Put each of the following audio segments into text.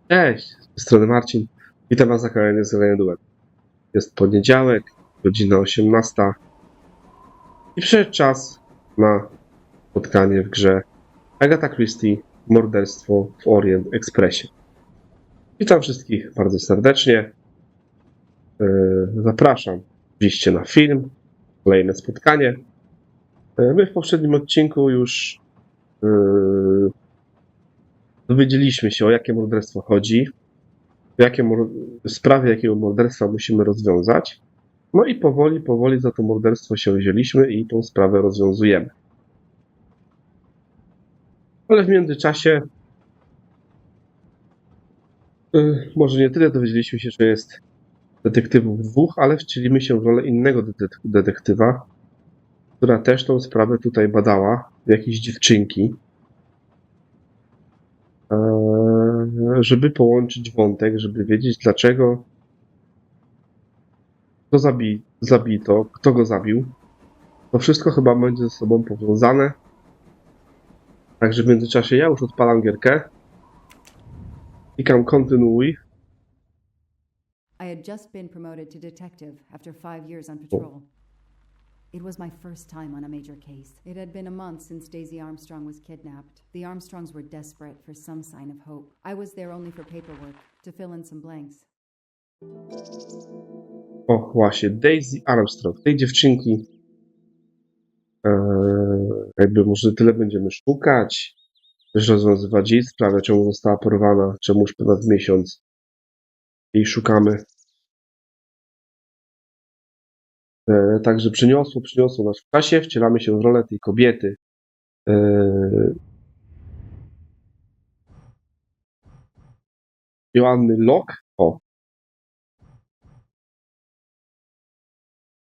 Cześć, z tej strony Marcin. Witam Was na kolejnym zgraniu duet. Jest poniedziałek, godzina 18 i przyszedł czas na spotkanie w grze Agatha Christie, Morderstwo w Orient Expressie. Witam wszystkich bardzo serdecznie. Zapraszam oczywiście na film, kolejne spotkanie. My w poprzednim odcinku już dowiedzieliśmy się, o jakie morderstwo chodzi, w sprawie jakiego morderstwa musimy rozwiązać. No i powoli za to morderstwo się wzięliśmy i tą sprawę rozwiązujemy. Ale w międzyczasie może nie tyle dowiedzieliśmy się, że jest detektywów dwóch, ale wcielimy się w rolę innego detektywa, która też tą sprawę tutaj badała, jakiejś dziewczynki, żeby połączyć wątek, żeby wiedzieć, dlaczego go zabito, kto go zabił. To wszystko chyba będzie ze sobą powiązane. Także w międzyczasie ja już odpalam gierkę. Klikam kontynuuj. I had just been promoted to detective after 5 years on patrol. It was my first time on a major case. It had been a month since Daisy Armstrong was kidnapped. The Armstrongs were desperate for some sign of hope. I was there only for paperwork, to fill in some blanks. O, właśnie, Daisy Armstrong, tej dziewczynki. Jakby może tyle będziemy szukać, też rozwiązywać jej sprawę, czemu została porwana, czemu już ponad miesiąc jej szukamy. Także przyniosło nas w czasie, wcielamy się w rolę tej kobiety. Joanny Locke.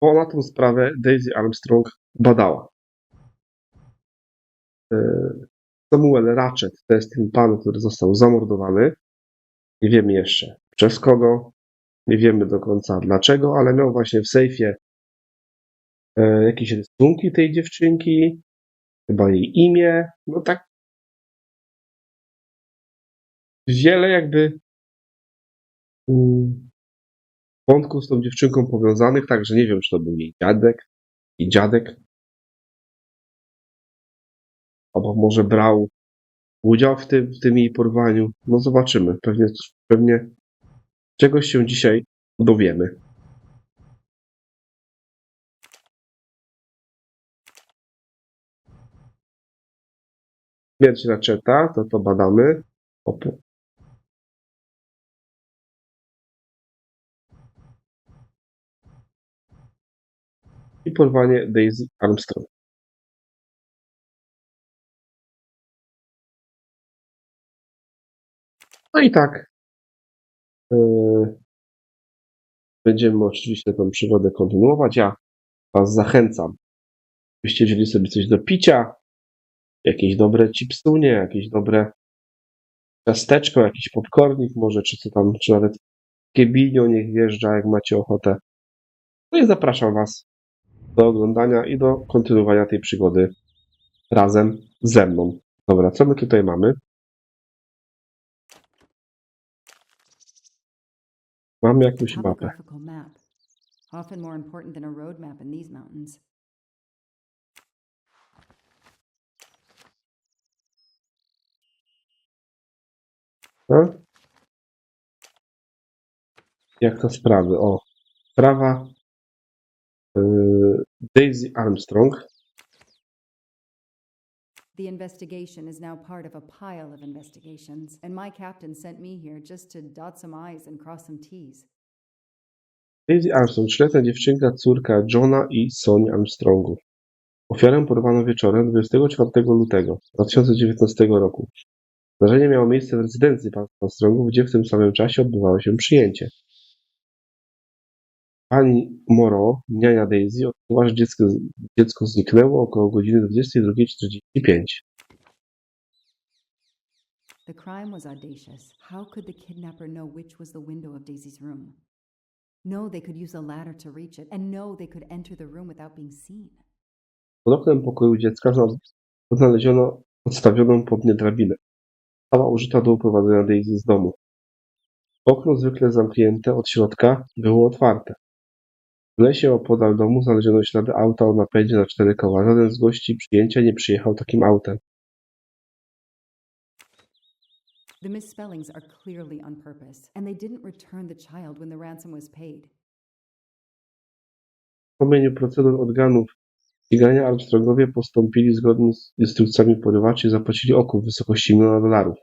Ona tą sprawę Daisy Armstrong badała. Samuel Ratchet to jest ten pan, który został zamordowany. Nie wiemy jeszcze przez kogo. Nie wiemy do końca dlaczego, ale miał właśnie w sejfie jakieś rysunki tej dziewczynki, chyba jej imię. No tak wiele jakby wątków z tą dziewczynką powiązanych, także nie wiem, czy to był jej dziadek, albo może brał udział w tym jej porwaniu. No zobaczymy. Pewnie czegoś się dzisiaj dowiemy. Śmierć Ratcheta, to badamy. I porwanie Daisy Armstrong. No i tak. Będziemy oczywiście tę przygodę kontynuować. Ja Was zachęcam, byście wzięli sobie coś do picia, jakieś dobre chipsunie, jakieś dobre ciasteczko, jakiś popcornik może, czy nawet kiebinio niech wjeżdża, jak macie ochotę. No i zapraszam Was do oglądania i do kontynuowania tej przygody razem ze mną. Dobra, co my tutaj mamy? Mamy jakąś mapę. Topographical map, often more important than a road map in these mountains. No? Jak to sprawy? O, sprawa Daisy Armstrong. The investigation is now part of a pile of investigations, and my captain sent me here just to dot some I's and cross some T's. Daisy Armstrong, 3-letnia dziewczynka, córka Johna i Soni Armstrongów. Ofiarę porwano wieczorem 24 lutego 2019 roku. Zdarzenie miało miejsce w rezydencji państwa Armstrongów, gdzie w tym samym czasie odbywało się przyjęcie. Pani Morrow, niania Daisy, odkryła, że dziecko zniknęło około godziny 22:45. The crime was audacious. How could the kidnapper know which was the window of Daisy's room? No, they could use a ladder to reach it, and no, they could enter the room without being seen. Pod oknem pokoju dziecka odnaleziono podstawioną pod nie drabinę. Została użyta do uprowadzenia Daisy z domu. Okno, zwykle zamknięte od środka, było otwarte. W lesie opodal domu znaleziono ślady auta o napędzie na 4 koła. Żaden z gości przyjęcia nie przyjechał takim autem. The misspellings are clearly on purpose, and they didn't return the child when the ransom was paid. W promieniu procedur organów ścigania Armstrongowie postąpili zgodnie z instrukcjami porywaczy i zapłacili okup w wysokości $1 000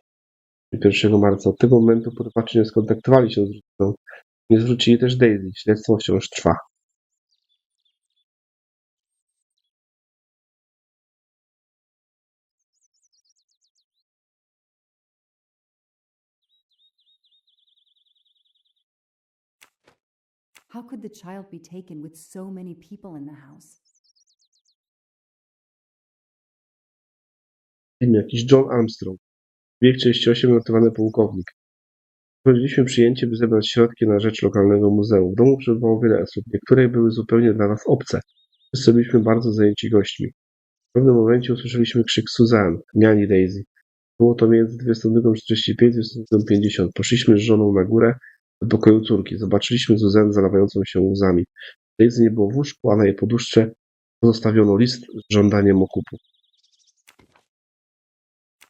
1 marca. Od tego momentu porywacze nie skontaktowali się z rodziną. Nie zwrócili też Daisy. Śledztwo wciąż trwa. How could the child be taken with so many people in the house? Imię jakiś John Armstrong. Wiek 38, notowany pułkownik. Zgodziliśmy przyjęcie, by zebrać środki na rzecz lokalnego muzeum. W domu przebywało wiele osób. Niektóre były zupełnie dla nas obce. Wszyscy byliśmy bardzo zajęci gośćmi. W pewnym momencie usłyszeliśmy krzyk Suzanne, niani Daisy. Było to między 22:45 a 22:50. Poszliśmy z żoną na górę do pokoju córki. Zobaczyliśmy Suzanne zalewającą się łzami. Daisy nie było w łóżku, a na jej poduszce pozostawiono list z żądaniem okupu.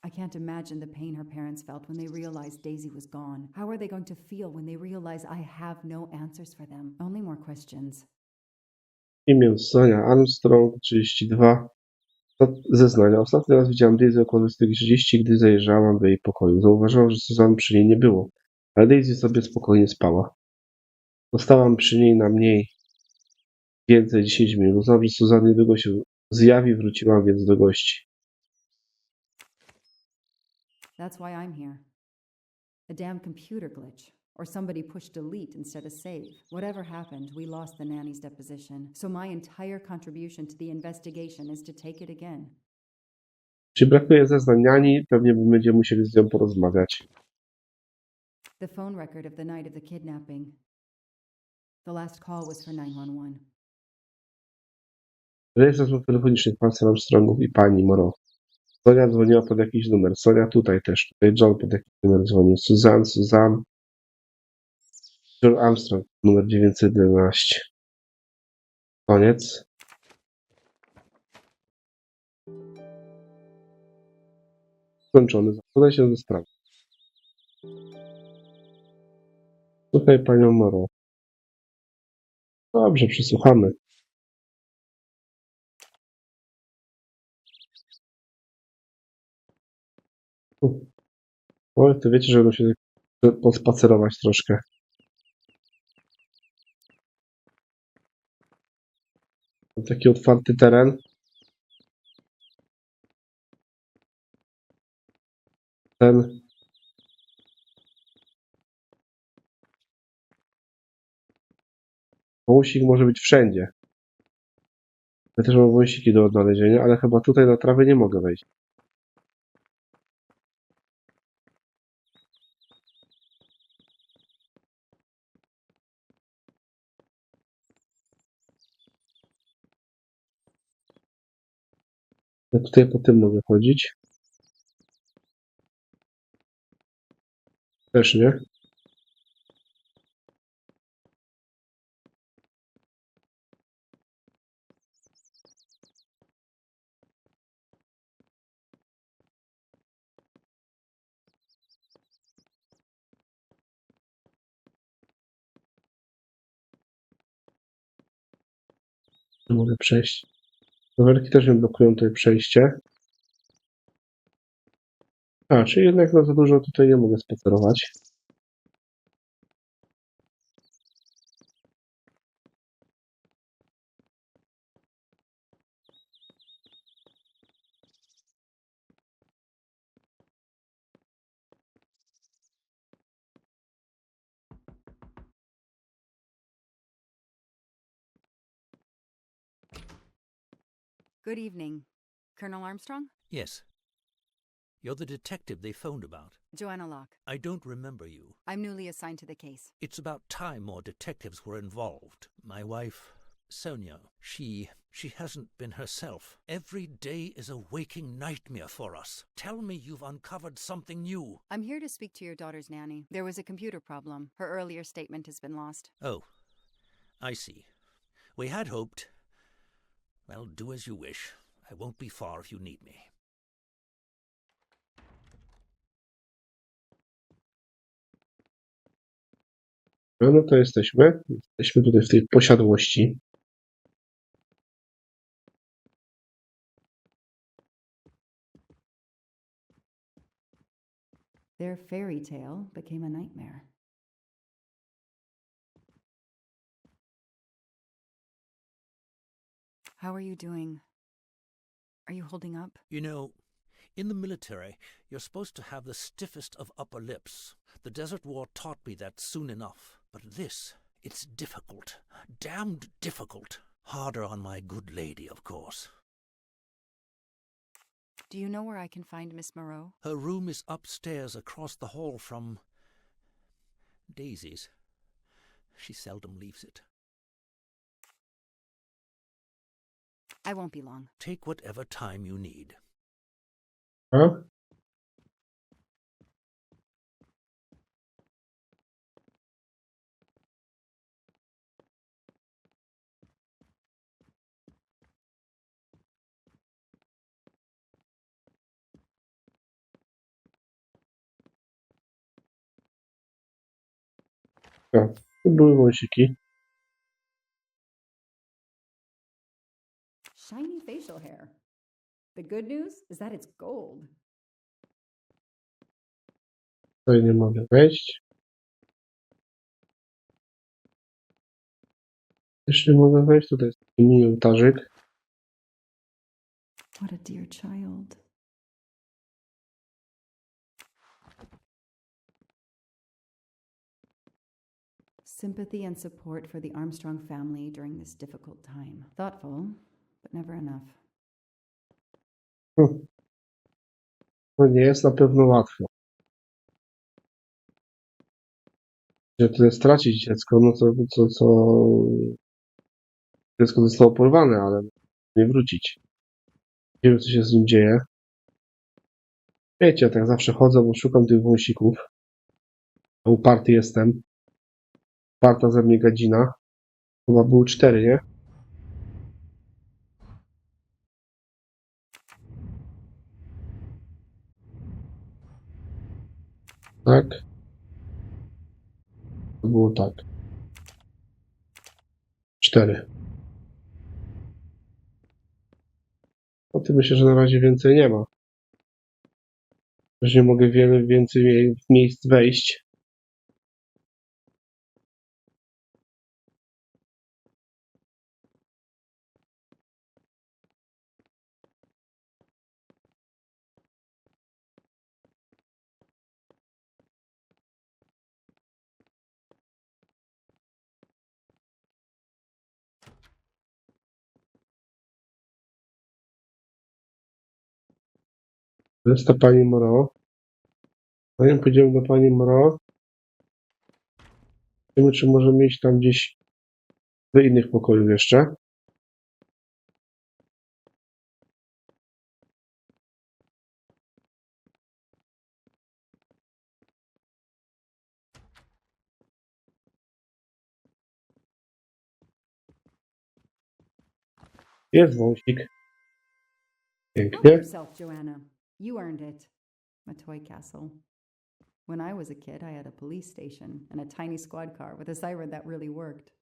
I can't imagine the pain her parents felt when they realized Daisy was gone. How are they going to feel when they realize I have no answers for them? Only more questions. Imię Sonia Armstrong, 32. Zeznania. Ostatni raz widziałam Daisy około 20:30, gdy zajrzałam do jej pokoju. Zauważyłam, że Suzanne przy niej nie było, ale Daisy sobie spokojnie spała. Zostałam przy niej na mniej więcej 10 minut. Uznałam, że Suzanne niedługo się zjawi, wróciłam więc do gości. That's why I'm here. A damn computer glitch. Or somebody pushed delete instead of save. Whatever happened, we lost the nanny's deposition. So my entire contribution to the investigation is to take it again. Czy brakuje zeznań niani? Pewnie będziemy musieli z nią porozmawiać. The phone record of the night of the kidnapping. The last call was for 911. Rejestr rozmów telefonicznych państwa Armstrongów i pani Moreau. Sonia dzwoniła pod jakiś numer. Sonia tutaj też. Tutaj John pod jakiś numer dzwonił. Suzanne. John Armstrong, numer 911. Koniec. Skończony. Zapoznaj się ze sprawą. Słuchaj panią Moreau. Dobrze, przysłuchamy. Oj, to wiecie, że będą się pospacerować troszkę. Taki otwarty teren. Ten wąsik może być wszędzie. Ja też mam wąsiki do odnalezienia, ale chyba tutaj na trawę nie mogę wejść. Ja tutaj po tym mogę chodzić. Też nie. Nie mogę przejść. Rowerki też mi blokują tutaj przejście. A, czyli jednak za dużo tutaj nie mogę spacerować. Good evening. Colonel Armstrong? Yes. You're the detective they phoned about. Joanna Locke. I don't remember you. I'm newly assigned to the case. It's about time more detectives were involved. My wife... Sonia, she hasn't been herself. Every day is a waking nightmare for us. Tell me you've uncovered something new. I'm here to speak to your daughter's nanny. There was a computer problem. Her earlier statement has been lost. Oh, I see. We had hoped. Well, do as you wish. I won't be far if you need me. No to jesteśmy. Jesteśmy tutaj w tej posiadłości. Their fairy tale became a nightmare. How are you doing? Are you holding up? You know, in the military, you're supposed to have the stiffest of upper lips. The Desert War taught me that soon enough. But this, it's difficult. Damned difficult. Harder on my good lady, of course. Do you know where I can find Miss Moreau? Her room is upstairs across the hall from Daisy's. She seldom leaves it. I won't be long. Take whatever time you need. A? Tak, to były wąsiki. Shiny facial hair. The good news is that it's gold. Tutaj nie mogę wejść. Też nie mogę wejść. Tutaj jest taki mini ołtarzyk. What a dear child. Sympathy and support for the Armstrong family during this difficult time. Thoughtful, but never enough. No nie jest na pewno łatwo. Że tutaj stracić dziecko, no to dziecko zostało porwane, ale nie wrócić. Nie wiem, co się z nim dzieje. Wiecie, ja tak zawsze chodzę, bo szukam tych wąsików. Uparty jestem. Uparta ze mnie gadzina. Chyba były 4, nie? Tak. To było tak. 4. O tym myślę, że na razie więcej nie ma. Też nie mogę więcej miejsc wejść. To jest ta pani Moreau. Zanim pójdziemy do pani Moreau, wiemy, czy możemy iść tam gdzieś do innych pokojów jeszcze. Jest wąsik. Help Pięknie. yourself, Joanna. You earned it. A toy castle. When I was a kid, I had a police station and a tiny squad car with a siren that really worked.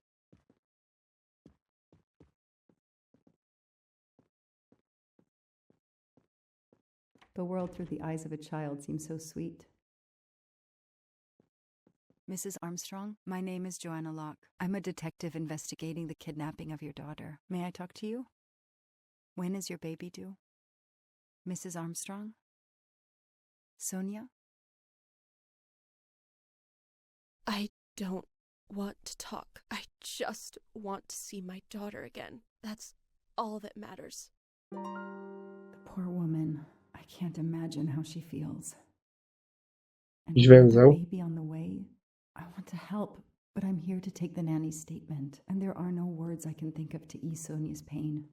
The world through the eyes of a child seems so sweet. Mrs. Armstrong, my name is Joanna Locke. I'm a detective investigating the kidnapping of your daughter. May I talk to you? When is your baby due? Mrs. Armstrong? Sonia? I don't want to talk. I just want to see my daughter again. That's all that matters. The poor woman. I can't imagine how she feels. And Jakiś with the węzeł. baby on the way, I want to help, But I'm here to take the nanny's statement, and there are no words I can think of to ease Sonia's pain.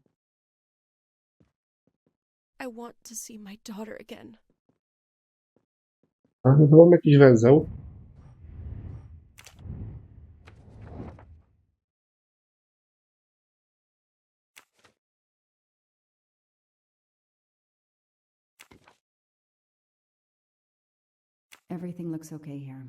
I want to see my daughter again. A, no to mam jakiś węzeł. Everything looks okay here.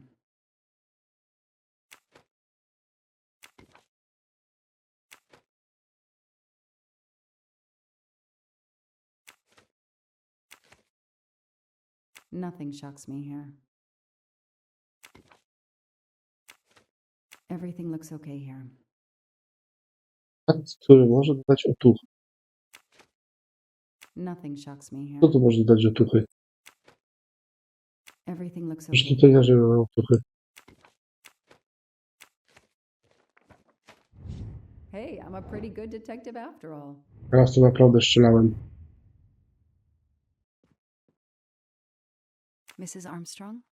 Nothing shocks me here. Everything looks okay here. Akt, który może dodać otuchy. Nothing shocks me here. Co tu może dodać otuchy? Everything looks Już okay. tutaj nie ma otuchy. Hey, I'm a pretty good detective after all. Teraz to naprawdę strzelałem. Mrs. Armstrong?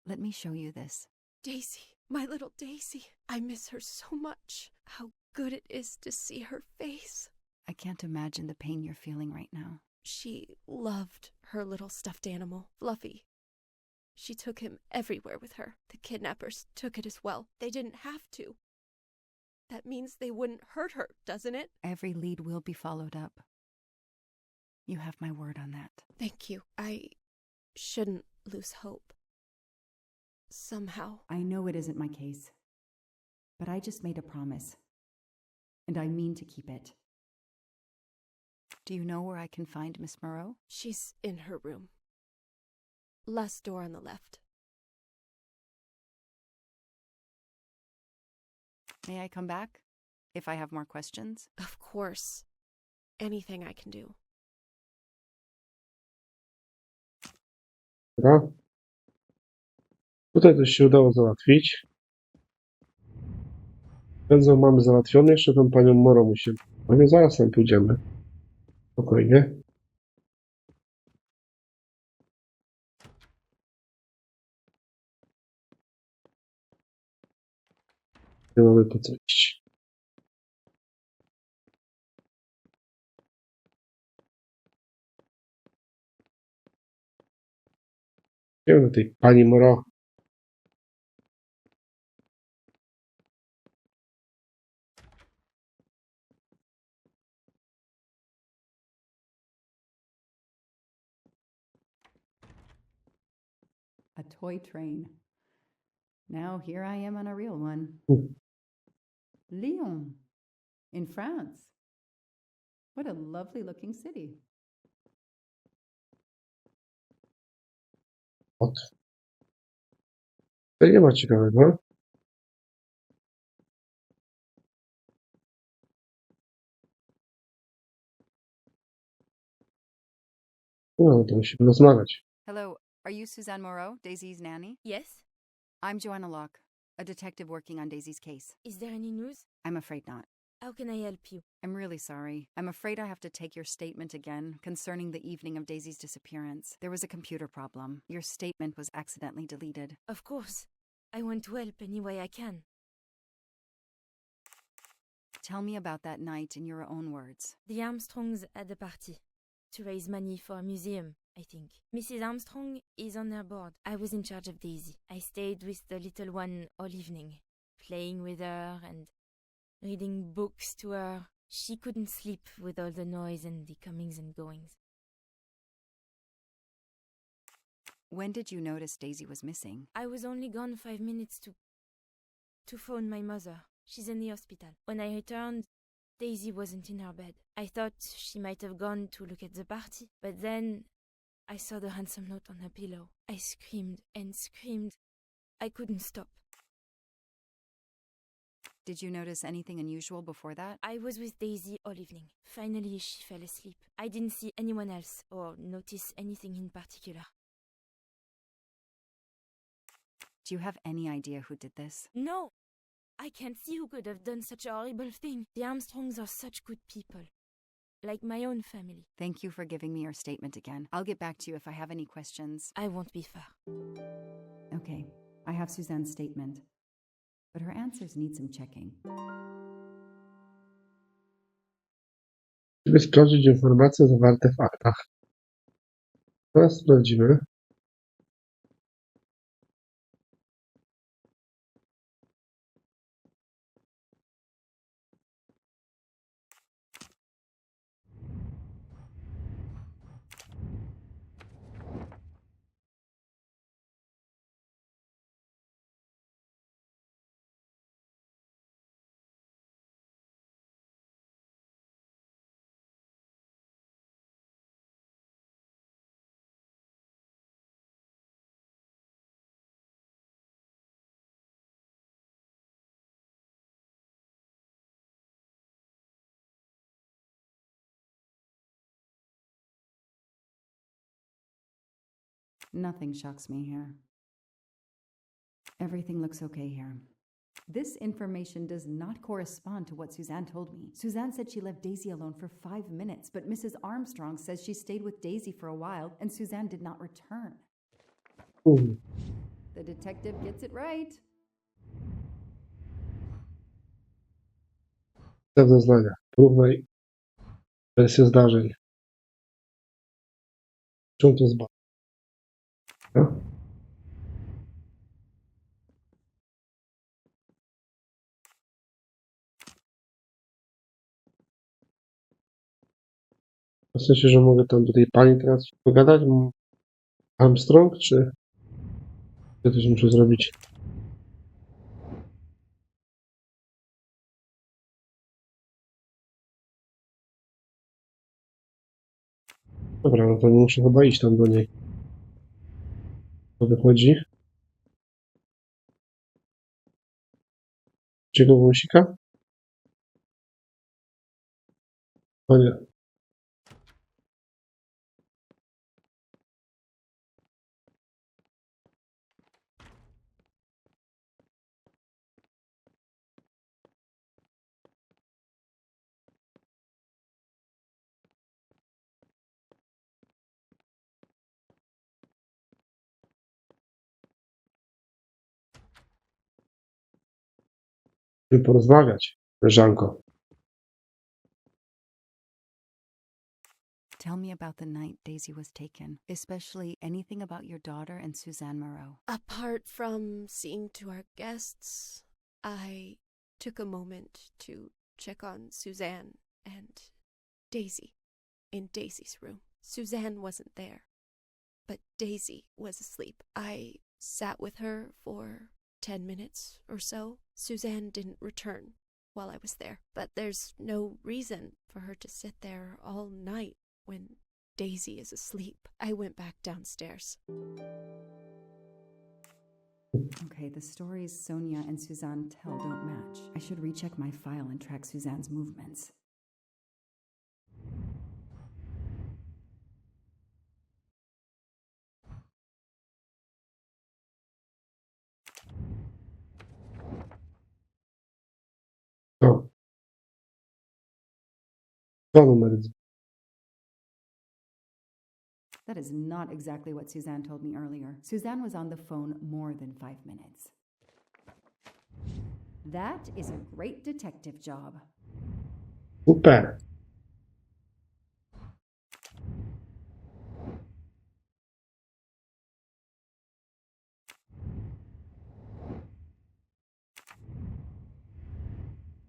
Let me show you this. Daisy, my little Daisy. I miss her so much. How good it is to see her face. I can't imagine the pain you're feeling right now. She loved her little stuffed animal, Fluffy. She took him everywhere with her. The kidnappers took it as well. They didn't have to. That means they wouldn't hurt her, doesn't it? Every lead will be followed up. You have my word on that. Thank you. I shouldn't lose hope. Somehow. I know it isn't my case, but I just made a promise, and I mean to keep it. Do you know where I can find Miss Moreau? She's in her room. Last door on the left. May I come back if I have more questions? Of course. Anything I can do. Dobra. Tutaj coś się udało załatwić. Węzeł mamy załatwiony, jeszcze tą panią Moro musimy. No nie, zaraz tam pójdziemy. Spokojnie. Nie mamy po co iść. Idziemy do tej pani Moro. A toy train. Now here I am on a real one. Lyon, in France. What a lovely looking city. Ot. Tutaj nie ma ciekawego. No, to musimy rozmawiać. Hello, are you Suzanne Moreau, Daisy's nanny? Yes? I'm Joanna Locke, a detective working on Daisy's case. Is there any news? I'm afraid not. How can I help you? I'm really sorry. I'm afraid I have to take your statement again concerning the evening of Daisy's disappearance. There was a computer problem. Your statement was accidentally deleted. Of course. I want to help any way I can. Tell me about that night in your own words. The Armstrongs had a party to raise money for a museum, I think. Mrs. Armstrong is on her board. I was in charge of Daisy. I stayed with the little one all evening, playing with her and reading books to her. She couldn't sleep with all the noise and the comings and goings. When did you notice Daisy was missing? I was only gone 5 minutes to phone my mother. She's in the hospital. When I returned, Daisy wasn't in her bed. I thought she might have gone to look at the party, but then I saw the handsome note on her pillow. I screamed and screamed. I couldn't stop. Did you notice anything unusual before that? I was with Daisy all evening. Finally, she fell asleep. I didn't see anyone else or notice anything in particular. Do you have any idea who did this? No! I can't see who could have done such a horrible thing. The Armstrongs are such good people. Like my own family. Thank you for giving me your statement again. I'll get back to you if I have any questions. I won't be far. Okay, I have Suzanne's statement. but her answers need some checking. Żeby sprawdzić informacje zawarte w aktach. Teraz sprawdzimy. Nothing shocks me here. Everything looks okay here. This information does not correspond to what Suzanne told me. Suzanne said she left Daisy alone for 5 minutes, but Mrs. Armstrong says she stayed with Daisy for a while and Suzanne did not return. The detective gets it right. Te zeznania. Porównaj wersję zdarzeń. Czym to zbadać? W sensie, że mogę tam do tej pani teraz pogadać? Armstrong, czy ja coś muszę zrobić? Dobra, no to nie muszę chyba iść tam do niej. Co wychodzi? Czego wąsika? O nie. Żeby porozmawiać, koleżanko. Tell me about the night Daisy was taken, especially anything about your daughter and Suzanne Moreau. Apart from seeing to our guests, I took a moment to check on Suzanne and Daisy in Daisy's room. Suzanne wasn't there, but Daisy was asleep. I sat with her for 10 minutes or so. Suzanne didn't return while I was there, but there's no reason for her to sit there all night when Daisy is asleep. I went back downstairs. Okay, the stories Sonia and Suzanne tell don't match. I should recheck my file and track Suzanne's movements. O. To numer 2. That is not exactly what Suzanne told me earlier. Suzanne was on the phone more than 5 minutes. That is a great detective job. Super.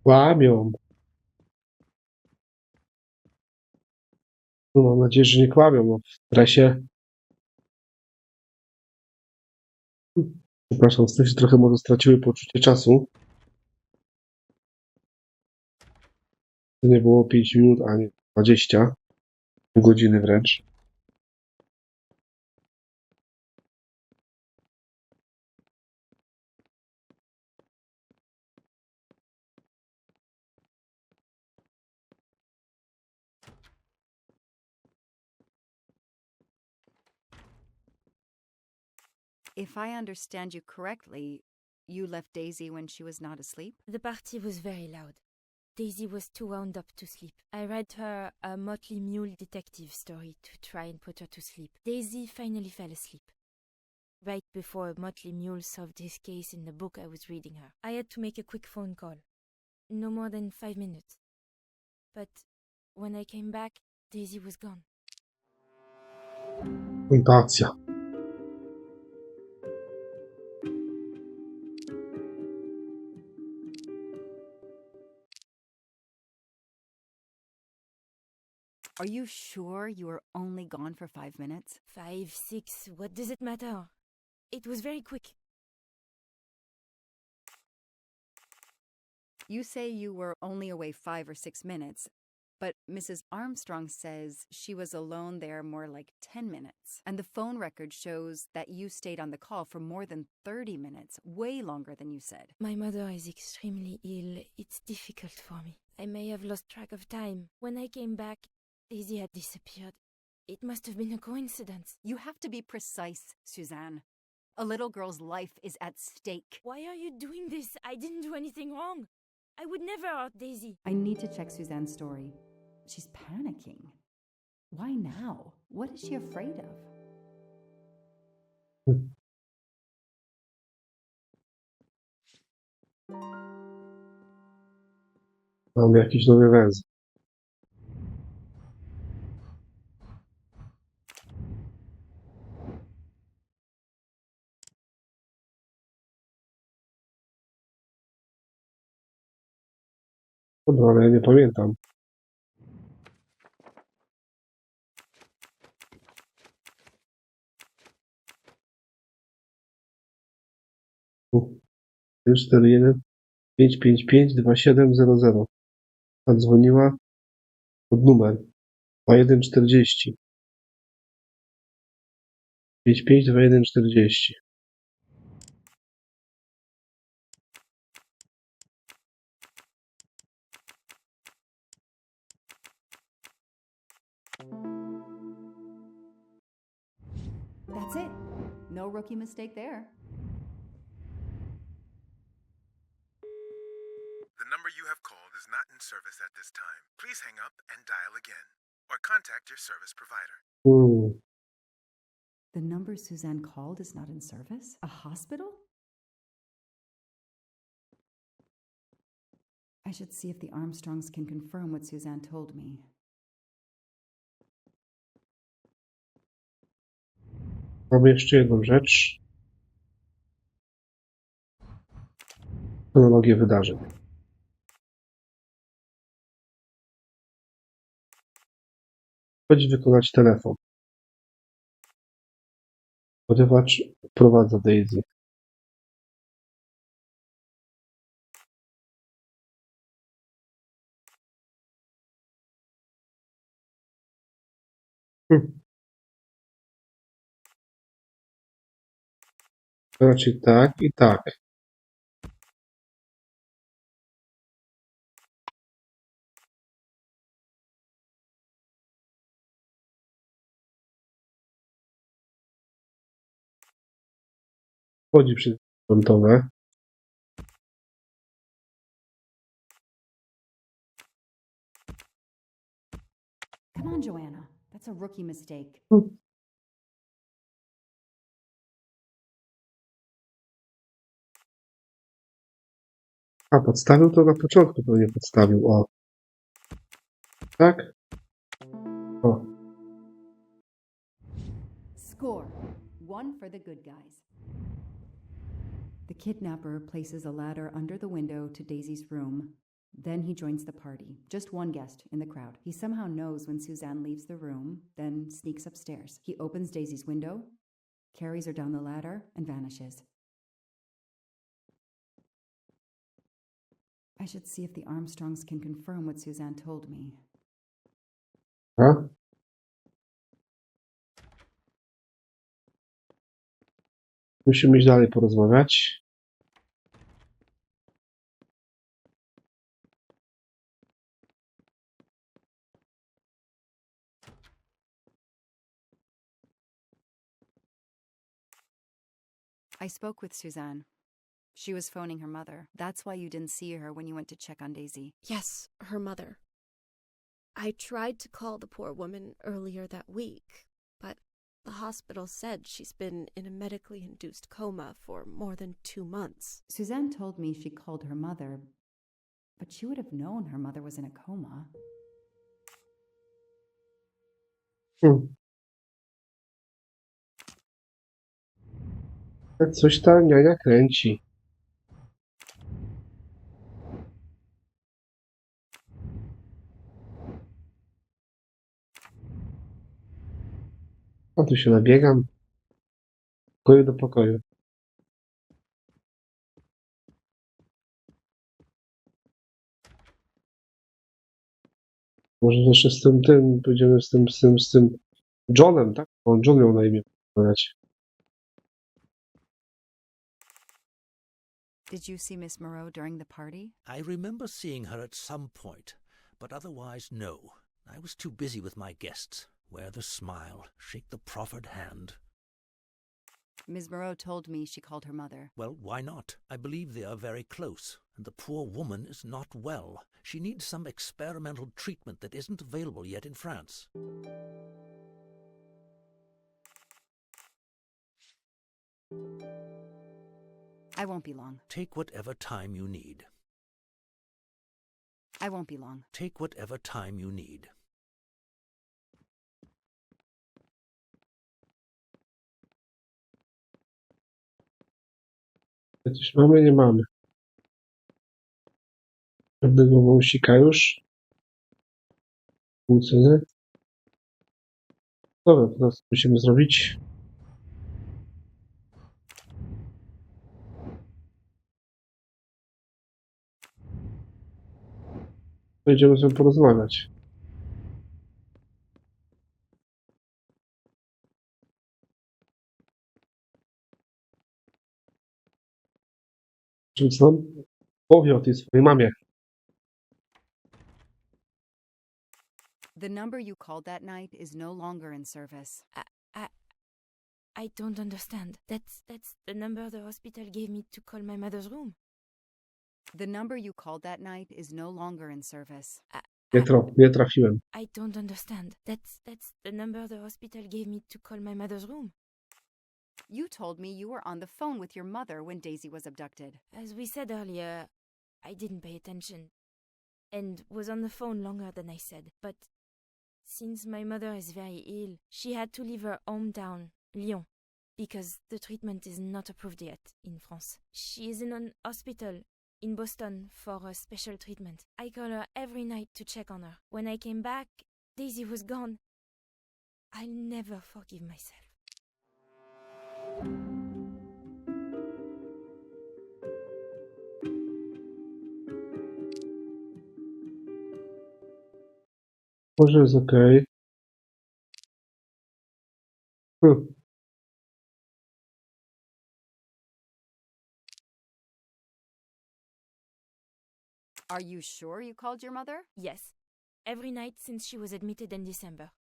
Kłamią. No, mam nadzieję, że nie kłamią, bo w stresie... Przepraszam, w stresie trochę może straciły poczucie czasu. To nie było 5 minut, a nie 20. Pół godziny wręcz. If I understand you correctly, you left Daisy when she was not asleep? The party was very loud. Daisy was too wound up to sleep. I read her a Motley Mule detective story to try and put her to sleep. Daisy finally fell asleep. right before Motley Mule solved his case in the book I was reading her. I had to make a quick phone call. No more than 5 minutes. But when I came back, Daisy was gone. Sensacja. Are you sure you were only gone for 5 minutes? 5, 6, what does it matter? It was very quick. You say you were only away 5 or 6 minutes, but Mrs. Armstrong says she was alone there more like 10 minutes. And the phone record shows that you stayed on the call for more than 30 minutes, way longer than you said. My mother is extremely ill. It's difficult for me. I may have lost track of time. When I came back, Daisy had disappeared. It must have been a coincidence. You have to be precise, Suzanne. A little girl's life is at stake. Why are you doing this? I didn't do anything wrong. I would never hurt Daisy. I need to check Suzanne's story. She's panicking. Why now? What is she afraid of? Mam jakiś nowy węzeł. Dobra, ale ja nie pamiętam. U, 41 555 2700. Pan dzwoniła pod numer 2140. 552140. That's it. No rookie mistake there. The number you have called is not in service at this time. Please hang up and dial again, or contact your service provider. The number Suzanne called is not in service? A hospital? I should see if the Armstrongs can confirm what Suzanne told me. Mamy jeszcze jedną rzecz. Chronologię wydarzeń. Chodź wykonać telefon. Porywacz wprowadza Daisy. Raczej tak i tak. Wchodzi przed frontowe. Come on, Joanna. That's a rookie mistake. A podstawił to na początku, pewnie podstawił. O. Tak? O. Score. 1 for the good guys. The kidnapper places a ladder under the window to Daisy's room. Then he joins the party. Just one guest in the crowd. He somehow knows when Suzanne leaves the room, then sneaks upstairs. He opens Daisy's window, carries her down the ladder, and vanishes. I should see if the Armstrongs can confirm what Suzanne told me. A? Musimy iść dalej porozmawiać. I spoke with Suzanne. She was phoning her mother. That's why you didn't see her when you went to check on Daisy. Yes, her mother. I tried to call the poor woman earlier that week, but The hospital said she's been in a medically induced coma for more than 2 months. Suzanne told me she called her mother, but she would have known her mother was in a coma. Coś ta niania kręci. A tu się nabiegam. Z pokoju do pokoju. Może jeszcze z tym, pójdziemy z tym Johnem, tak? Bo John miał na imię porozmawiać. Did you see Miss Moreau during the party? I remember seeing her at some point, but otherwise no. I was too busy with my guests. Wear the smile, shake the proffered hand. Ms. Moreau told me she called her mother. Well, why not? I believe they are very close, and the poor woman is not well. She needs some experimental treatment that isn't available yet in France. I won't be long. Take whatever time you need. I won't be long. Take whatever time you need. Coś mamy? Nie mamy. Żadnego wąsika już. Pół ceny. Dobra, teraz co musimy zrobić? Będziemy sobie porozmawiać. Czym co nam powie o tej swojej mamie? The number you called that night is no longer in service. I don't understand. That's the number the hospital gave me to call my mother's room. The number you called that night is no longer in service. Nie trafiłem. I don't understand. That's the number the hospital gave me to call my mother's room. You told me you were on the phone with your mother when Daisy was abducted. As we said earlier, I didn't pay attention and was on the phone longer than I said. But since my mother is very ill, she had to leave her hometown, Lyon, because the treatment is not approved yet in France. She is in an hospital in Boston for a special treatment. I call her every night to check on her. When I came back, Daisy was gone. I'll never forgive myself. Może jest okej. Are you sure you called your mother? Yes, every night since she was admitted in December.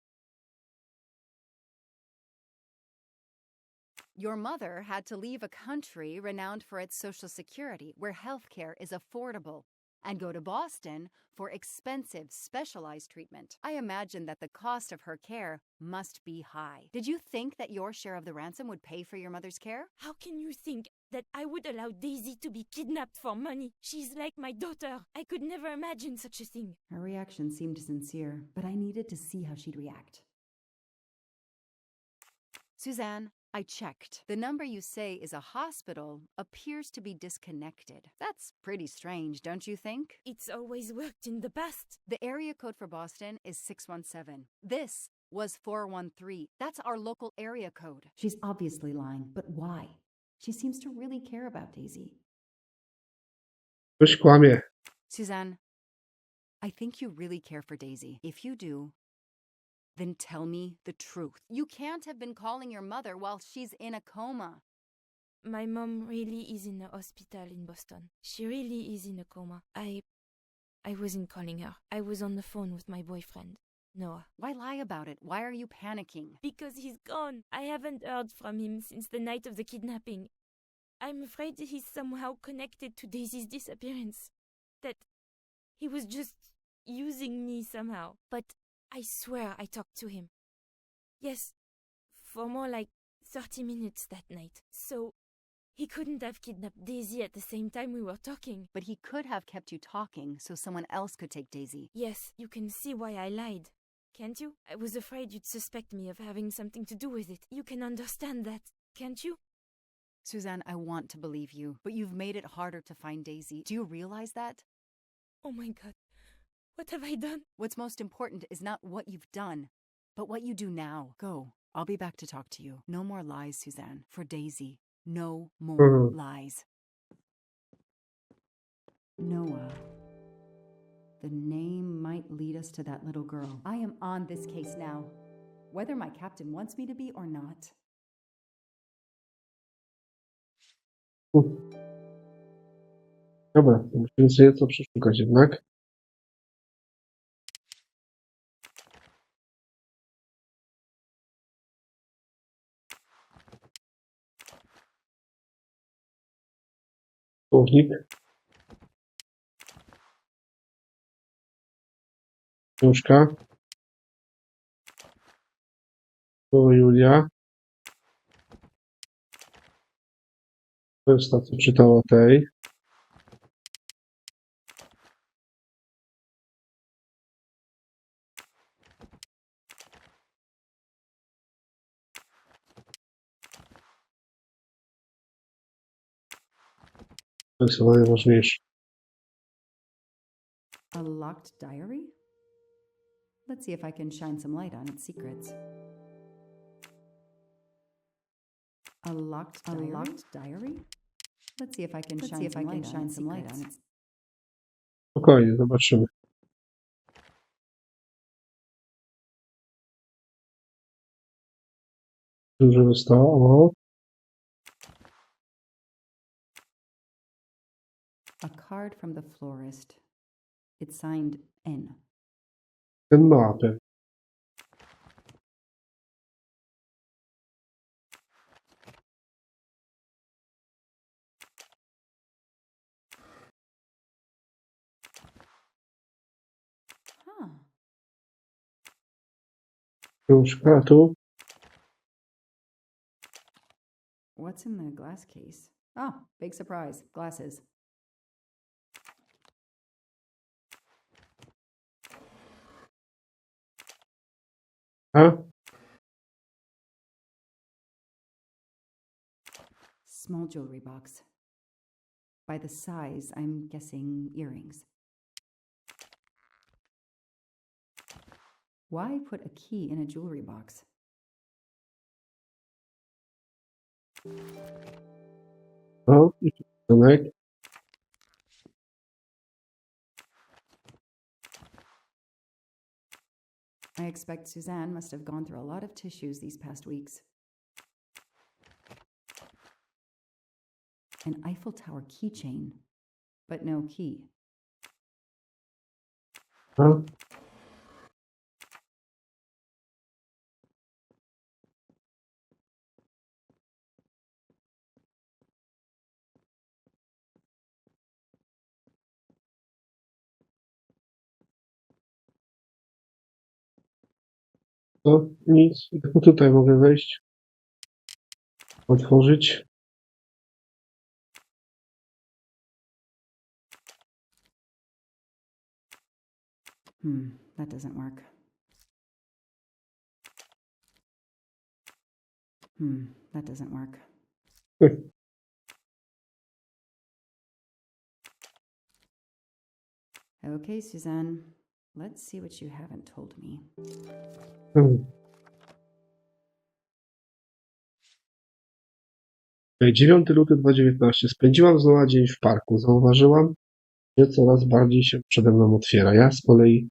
Your mother had to leave a country renowned for its social security, where healthcare is affordable, and go to Boston for expensive, specialized treatment. I imagine that the cost of her care must be high. Did you think that your share of the ransom would pay for your mother's care? How can you think that I would allow Daisy to be kidnapped for money? She's like my daughter. I could never imagine such a thing. Her reaction seemed sincere, but I needed to see how she'd react. Suzanne, I checked. The number you say is a hospital appears to be disconnected. That's pretty strange, don't you think? It's always worked in the past. The area code for Boston is 617. This was 413. That's our local area code. She's obviously lying, but why? She seems to really care about Daisy. Ktoś kłamie. Suzanne, I think you really care for Daisy. If you do, then tell me the truth. You can't have been calling your mother while she's in a coma. My mom really is in a hospital in Boston. She really is in a coma. I wasn't calling her. I was on the phone with my boyfriend, Noah. Why lie about it? Why are you panicking? Because he's gone. I haven't heard from him since the night of the kidnapping. I'm afraid he's somehow connected to Daisy's disappearance. That he was just using me somehow. But I swear I talked to him. Yes, for more like 30 minutes that night. So he couldn't have kidnapped Daisy at the same time we were talking. But he could have kept you talking so someone else could take Daisy. Yes, you can see why I lied. Can't you? I was afraid you'd suspect me of having something to do with it. You can understand that, can't you? Suzanne, I want to believe you, but you've made it harder to find Daisy. Do you realize that? Oh my god. What have I done? What's most important is not what you've done, but what you do now. Go. I'll be back to talk to you. No more lies, Suzanne. For Daisy. No more lies. Noah. The name might lead us to that little girl. I am on this case now, whether my captain wants me to be or not. Dobra, musimy sobie co przeszukać jednak. Słownik. Książka. To Julia. To jest ta, co czytała tej. To jest chyba najważniejsze. A locked diary? Let's see if I can shine some light on its secrets. A locked diary? Let's see if I can shine some light on its. Spokojnie, zobaczymy. Dużo zostało. O, A card from the florist. It's signed N. ten mapę. Huh. Książka tu. What's in the glass case? Oh, big surprise. Glasses. A? Small jewelry box. By the size, I'm guessing earrings. Why put a key in a jewelry box? O, i tu Tomek. I expect Suzanne must have gone through a lot of tissues these past weeks. An Eiffel Tower keychain, but no key. A? To nic, tylko tutaj mogę wejść. Otworzyć. That doesn't work. That doesn't work. Okay, Suzanne. Let's see what you haven't told me. 9 luty 2019. Spędziłam znowu dzień w parku. Zauważyłam, że coraz bardziej się przede mną otwiera. Ja z kolei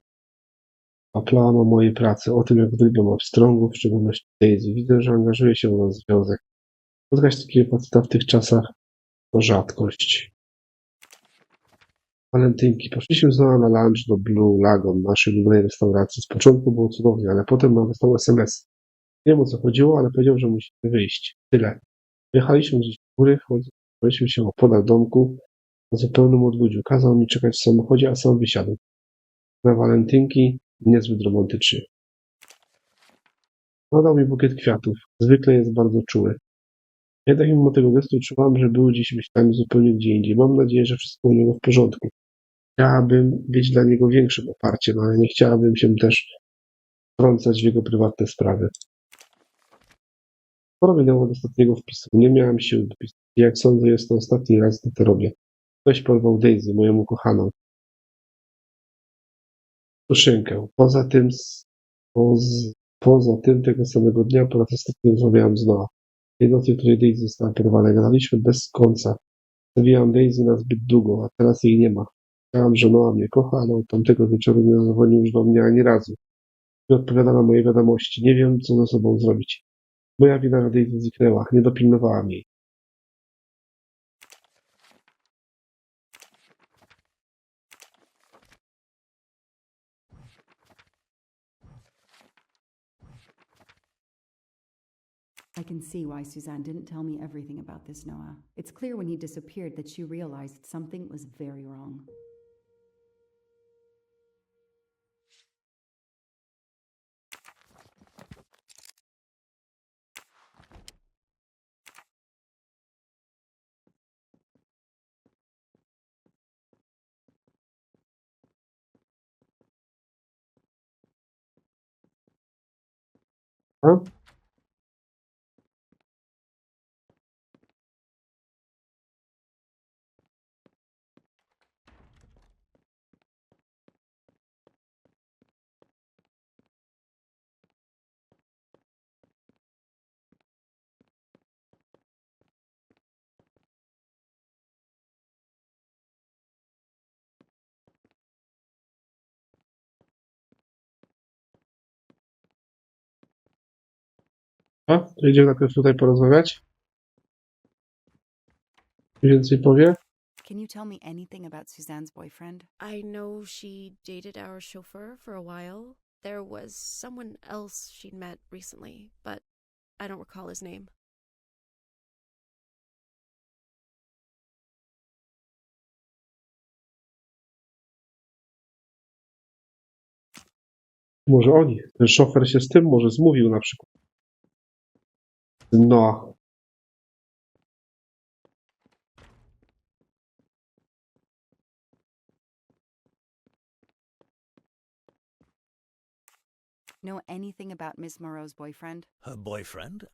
paplałam o mojej pracy, o tym, jak uwielbiam Armstrongów, w szczególności Daisy. Widzę, że angażuje się w nas związek. Spotkać takiego faceta w tych czasach to rzadkość. Walentynki. Poszliśmy znowu na lunch do Blue Lagoon, naszej ulubionej restauracji. Z początku było cudownie, ale potem nam wysłał SMS. Nie wiem, o co chodziło, ale powiedział, że musimy wyjść. Tyle. Jechaliśmy gdzieś w góry, chodziliśmy się opodal domku na zupełnym odludziu. Kazał mi czekać w samochodzie, a sam wysiadł. Na walentynki niezbyt romantycznie. Podał mi bukiet kwiatów. Zwykle jest bardzo czuły. Jednak mimo tego gestu czułam, że był dziś myślami zupełnie gdzie indziej. Mam nadzieję, że wszystko u niego w porządku. Chciałabym być dla niego większym oparciem, ale nie chciałabym się też wtrącać w jego prywatne sprawy. Sporo minęło od ostatniego wpisu. Nie miałam sił do pisać. Jak sądzę, jest to ostatni raz, gdy to robię. Ktoś porwał Daisy, moją ukochaną. Suszynkę. Poza tym tego samego dnia po raz ostatni rozmawiałam z Noah. Tej nocy, w której Daisy została porwana, gadaliśmy bez końca. Stawiałam Daisy na zbyt długo, a teraz jej nie ma. Myślałam, że Noah mnie kocha, ale od tamtego wieczoru nie zadzwonił już do mnie ani razu. Nie odpowiada na moje wiadomości. Nie wiem, co ze sobą zrobić. Moja wina, że Daisy zniknęła. Nie dopilnowałam jej. I can see why Suzanne didn't tell me everything about this, Noah. It's clear when he disappeared that she realized something was very wrong. A? A? To idziemy najpierw tutaj porozmawiać? Więcej powie? Can you tell me anything about Suzanne's boyfriend? I know she dated our chauffeur for a while. There was someone else she'd met recently, but I don't recall his name. Może oni. Ten szofer się z tym może zmówił na przykład. Noah. Know anything about Miss Moreau's boyfriend? Her boyfriend?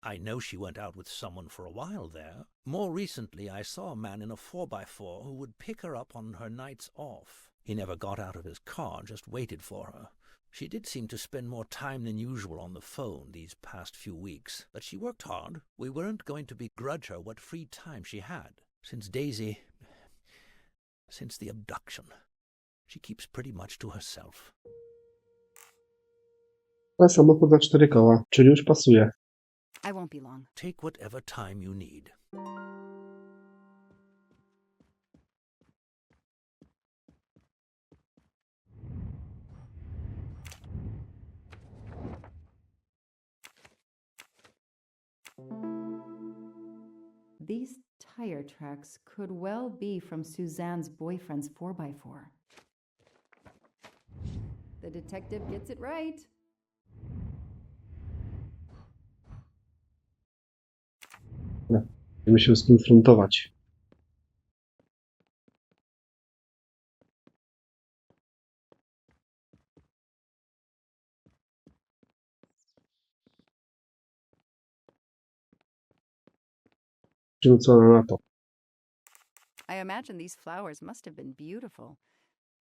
I know she went out with someone for a while there. More recently, I saw a man in a 4x4 who would pick her up on her nights off. He never got out of his car, just waited for her. She did seem to spend more time than usual on the phone these past few weeks, but she worked hard. We weren't going to begrudge her what free time she had. Since the abduction, she keeps pretty much to herself. Ale samochód za 4 koła, czyli już pasuje. I won't be long. Take whatever time you need. These tire tracks could well be from Suzanne's boyfriend's 4x4. The detective gets it right. Musimy się skonfrontować. Rzucona na to. I imagine these flowers must have been beautiful.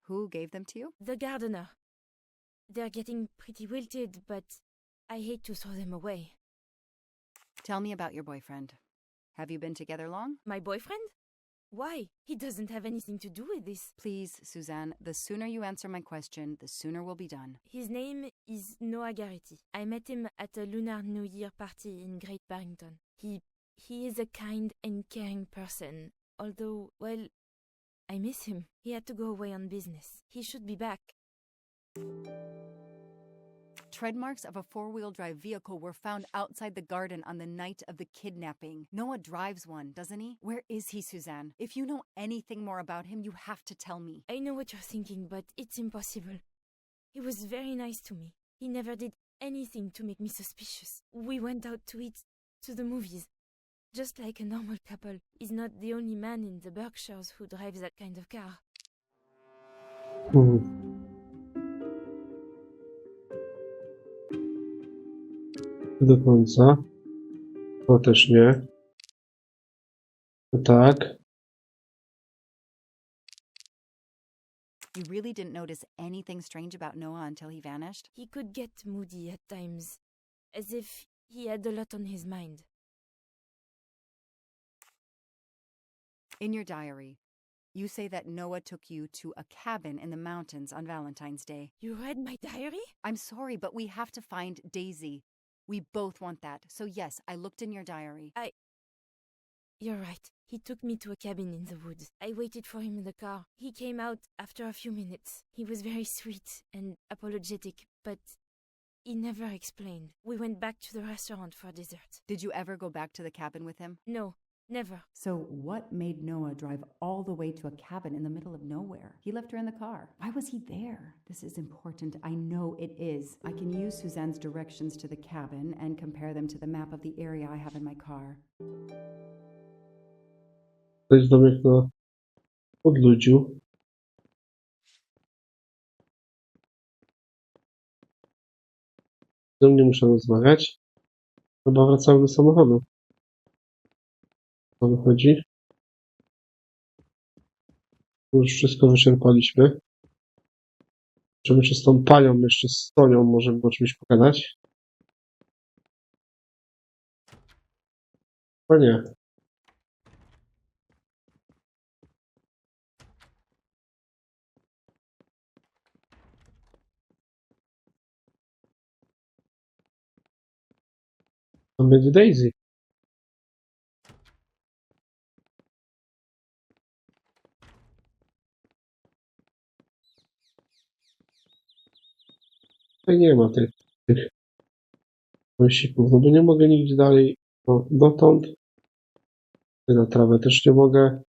Who gave them to you? The gardener. They're getting pretty wilted, but I hate to throw them away. Tell me about your boyfriend. Have you been together long? My boyfriend? Why? He doesn't have anything to do with this. Please, Suzanne, the sooner you answer my question, the sooner we'll be done. His name is Noah Garrity. I met him at a Lunar New Year party in Great Barrington. He is a kind and caring person, although, well, I miss him. He had to go away on business. He should be back. Tread marks of a four-wheel drive vehicle were found outside the garden on the night of the kidnapping. Noah drives one, doesn't he? Where is he, Suzanne? If you know anything more about him, you have to tell me. I know what you're thinking, but it's impossible. He was very nice to me. He never did anything to make me suspicious. We went out to eat, to the movies. Just like a normal couple. He's not the only man in the Berkshires who drives that kind of car. Mhm. Do końca. To też nie. To tak. You really didn't notice anything strange about Noah until he vanished? He could get moody at times, as if he had a lot on his mind. In your diary, you say that Noah took you to a cabin in the mountains on Valentine's Day. You read my diary? I'm sorry, but we have to find Daisy. We both want that. So yes, I looked in your diary. You're right. He took me to a cabin in the woods. I waited for him in the car. He came out after a few minutes. He was very sweet and apologetic, but he never explained. We went back to the restaurant for dessert. Did you ever go back to the cabin with him? No, never. So what made Noah drive all the way to a cabin in the middle of nowhere? He left her in the car. Why was he there? This is important. I know it is. I can use Suzanne's directions to the cabin and compare them to the map of the area I have in my car. To jest domek na odludziu. Ze mnie muszę rozmawiać. Chyba wracamy do samochodu. O co chodzi? Już wszystko wyczerpaliśmy. Żeby się z tą panią jeszcze z Tonią możemy o czymś pogadać. O nie. Tam będzie Daisy. Tutaj nie ma tych wąsików, no bo nie mogę nigdzie dalej dotąd. Tutaj na trawę też nie mogę.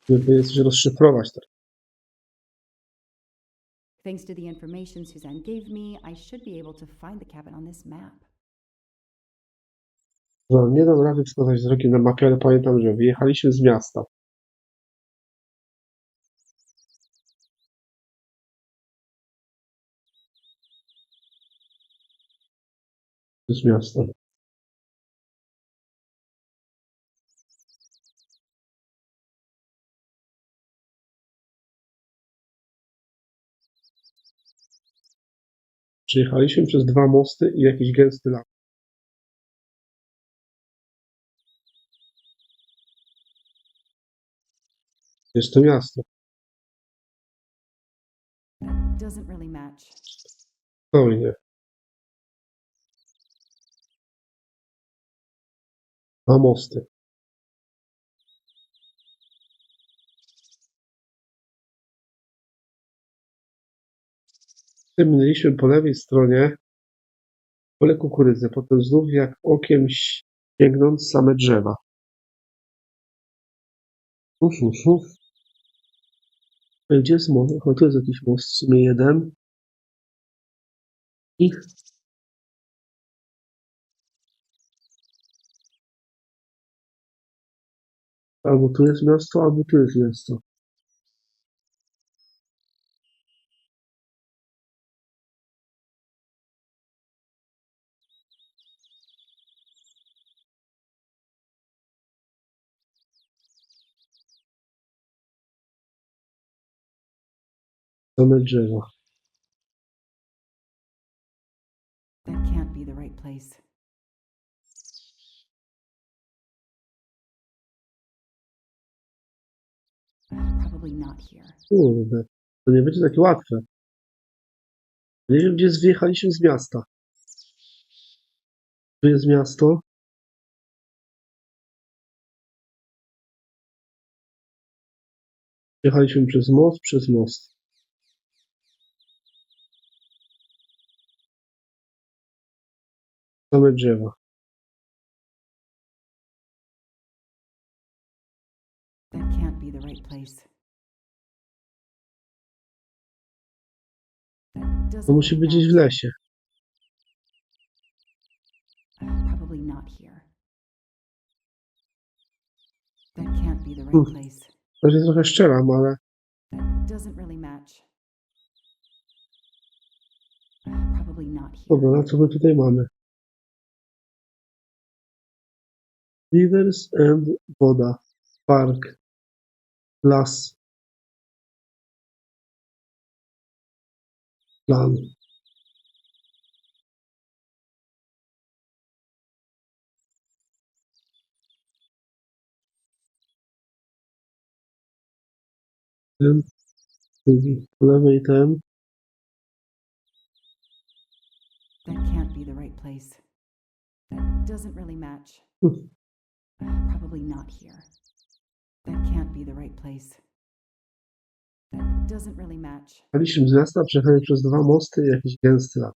Żeby coś rozszyfrować. Thanks to the information Suzanne gave me, I should be able to find the cabin on this map. No, nie dam rady wskazać wzrokiem na mapie, ale pamiętam, że wyjechaliśmy z miasta. Z miasta. Przejechaliśmy przez 2 mosty i jakiś gęsty las. Jest to miasto. Doesn't really match. Spokojnie. 2 mosty. Minęliśmy po lewej stronie pole kukurydzy, potem znów jak okiem sięgnąc same drzewa. Gdzie jest most? O, tu jest jakiś most, w sumie jeden. I albo tu jest miasto, albo tu jest miasto. Same drzewa. That can't be the right place. Probably not here. Kurde, to nie będzie takie łatwe. Nie wiem, gdzie zjechaliśmy z miasta. Tu jest miasto. Jechaliśmy przez most. Same drzewa. That can't be the right place. That To doesn't musi really być gdzieś w match. lesie. Probably not here. That can't be the right place. To się trochę szczeram, ale That doesn't really match. Probably not here. dobra, na co my tutaj mamy? Rivers and woda. Park. Las. Plan. Ten, drugi. Po lewej ten. That can't be the right place. That doesn't really match. Probably not here. That can't be the right place. That doesn't really match. Jechaliśmy z miasta, przejechali przez 2 mosty i jakiś gęsty las.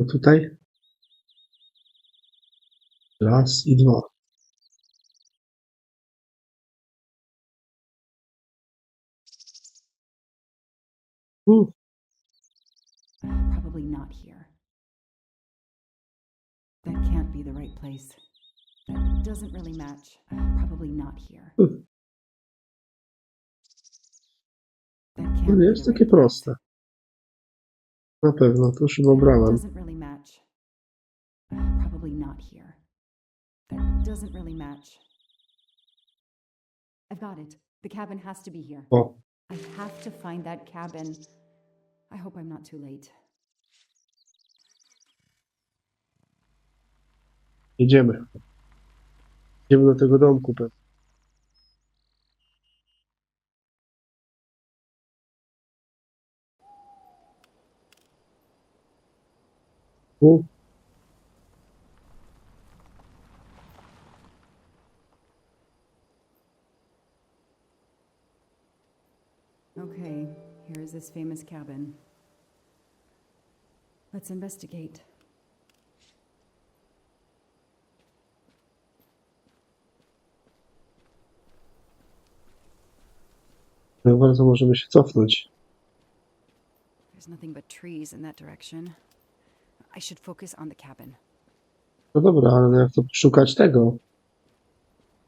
A tutaj? Raz i 2. Probably not here. That can't be the right place. That doesn't really match. Probably not here. That To can't nie be jest the takie right place. proste. Na pewno, to już chyba brałem. Doesn't really match. Probably not here. That doesn't really match. I've got it. The cabin has to be here. O, I have to find that cabin. I hope I'm not too late. jedziemy. Idziemy do tego domku pewnie. U, Okay, here is this famous cabin. Let's investigate. no bardzo możemy się cofnąć. There's nothing but trees in that direction. I should focus on the cabin. No dobra, ale jak to szukać tego?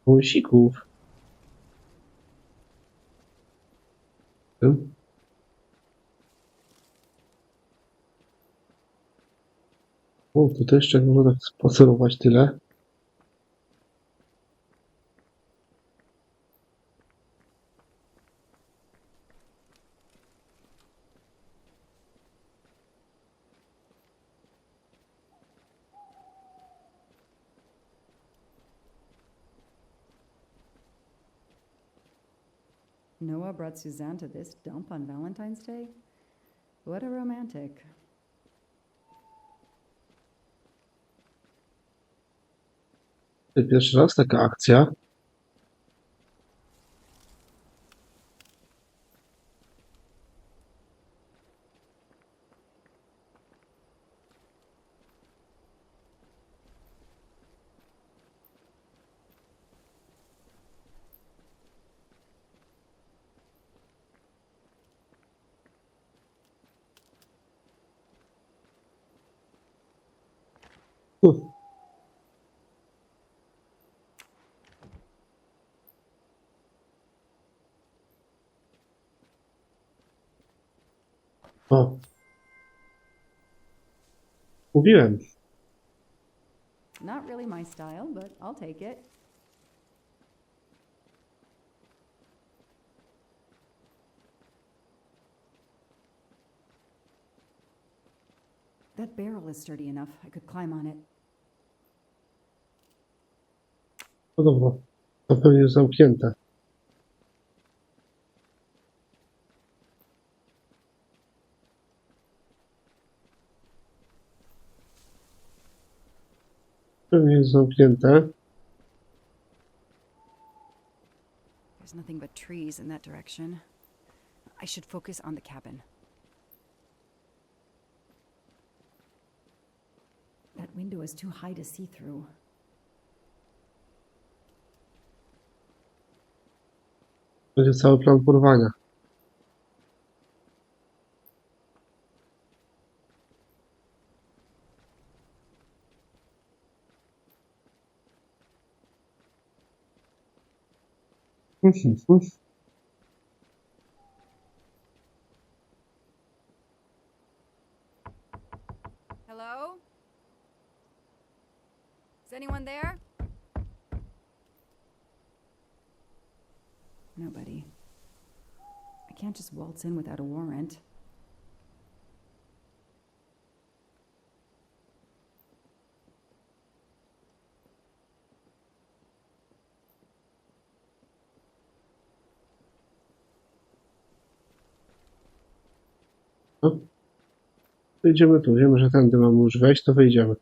Wąsików. O, tutaj jeszcze można tak spacerować tyle. Noah brought Suzanne to this dump on Valentine's Day? What a romantic. Pierwszy raz taka akcja. O. Mówiłem. Not really my style, but I'll take it. That barrel is sturdy enough. I could climb on it. No dobra. To pewnie jest zamknięte. Pewnie jest zamknięte. There's nothing but trees in that direction. I should focus on the cabin. That window is too high to see through. Będzie cały plan porwania. Hello? Is anyone there? Nobody. I can't just waltz in without a warrant. No. Wyjdziemy tu. Wiemy, że tędy mamy już wejść, to wyjdziemy.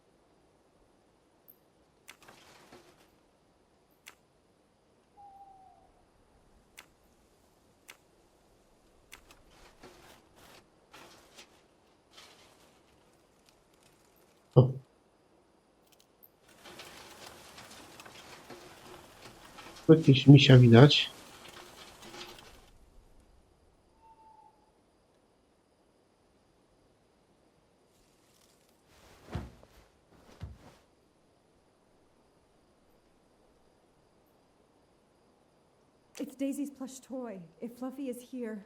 O. Tu jakieś misia widać. It's Daisy's plush toy. If Fluffy is here,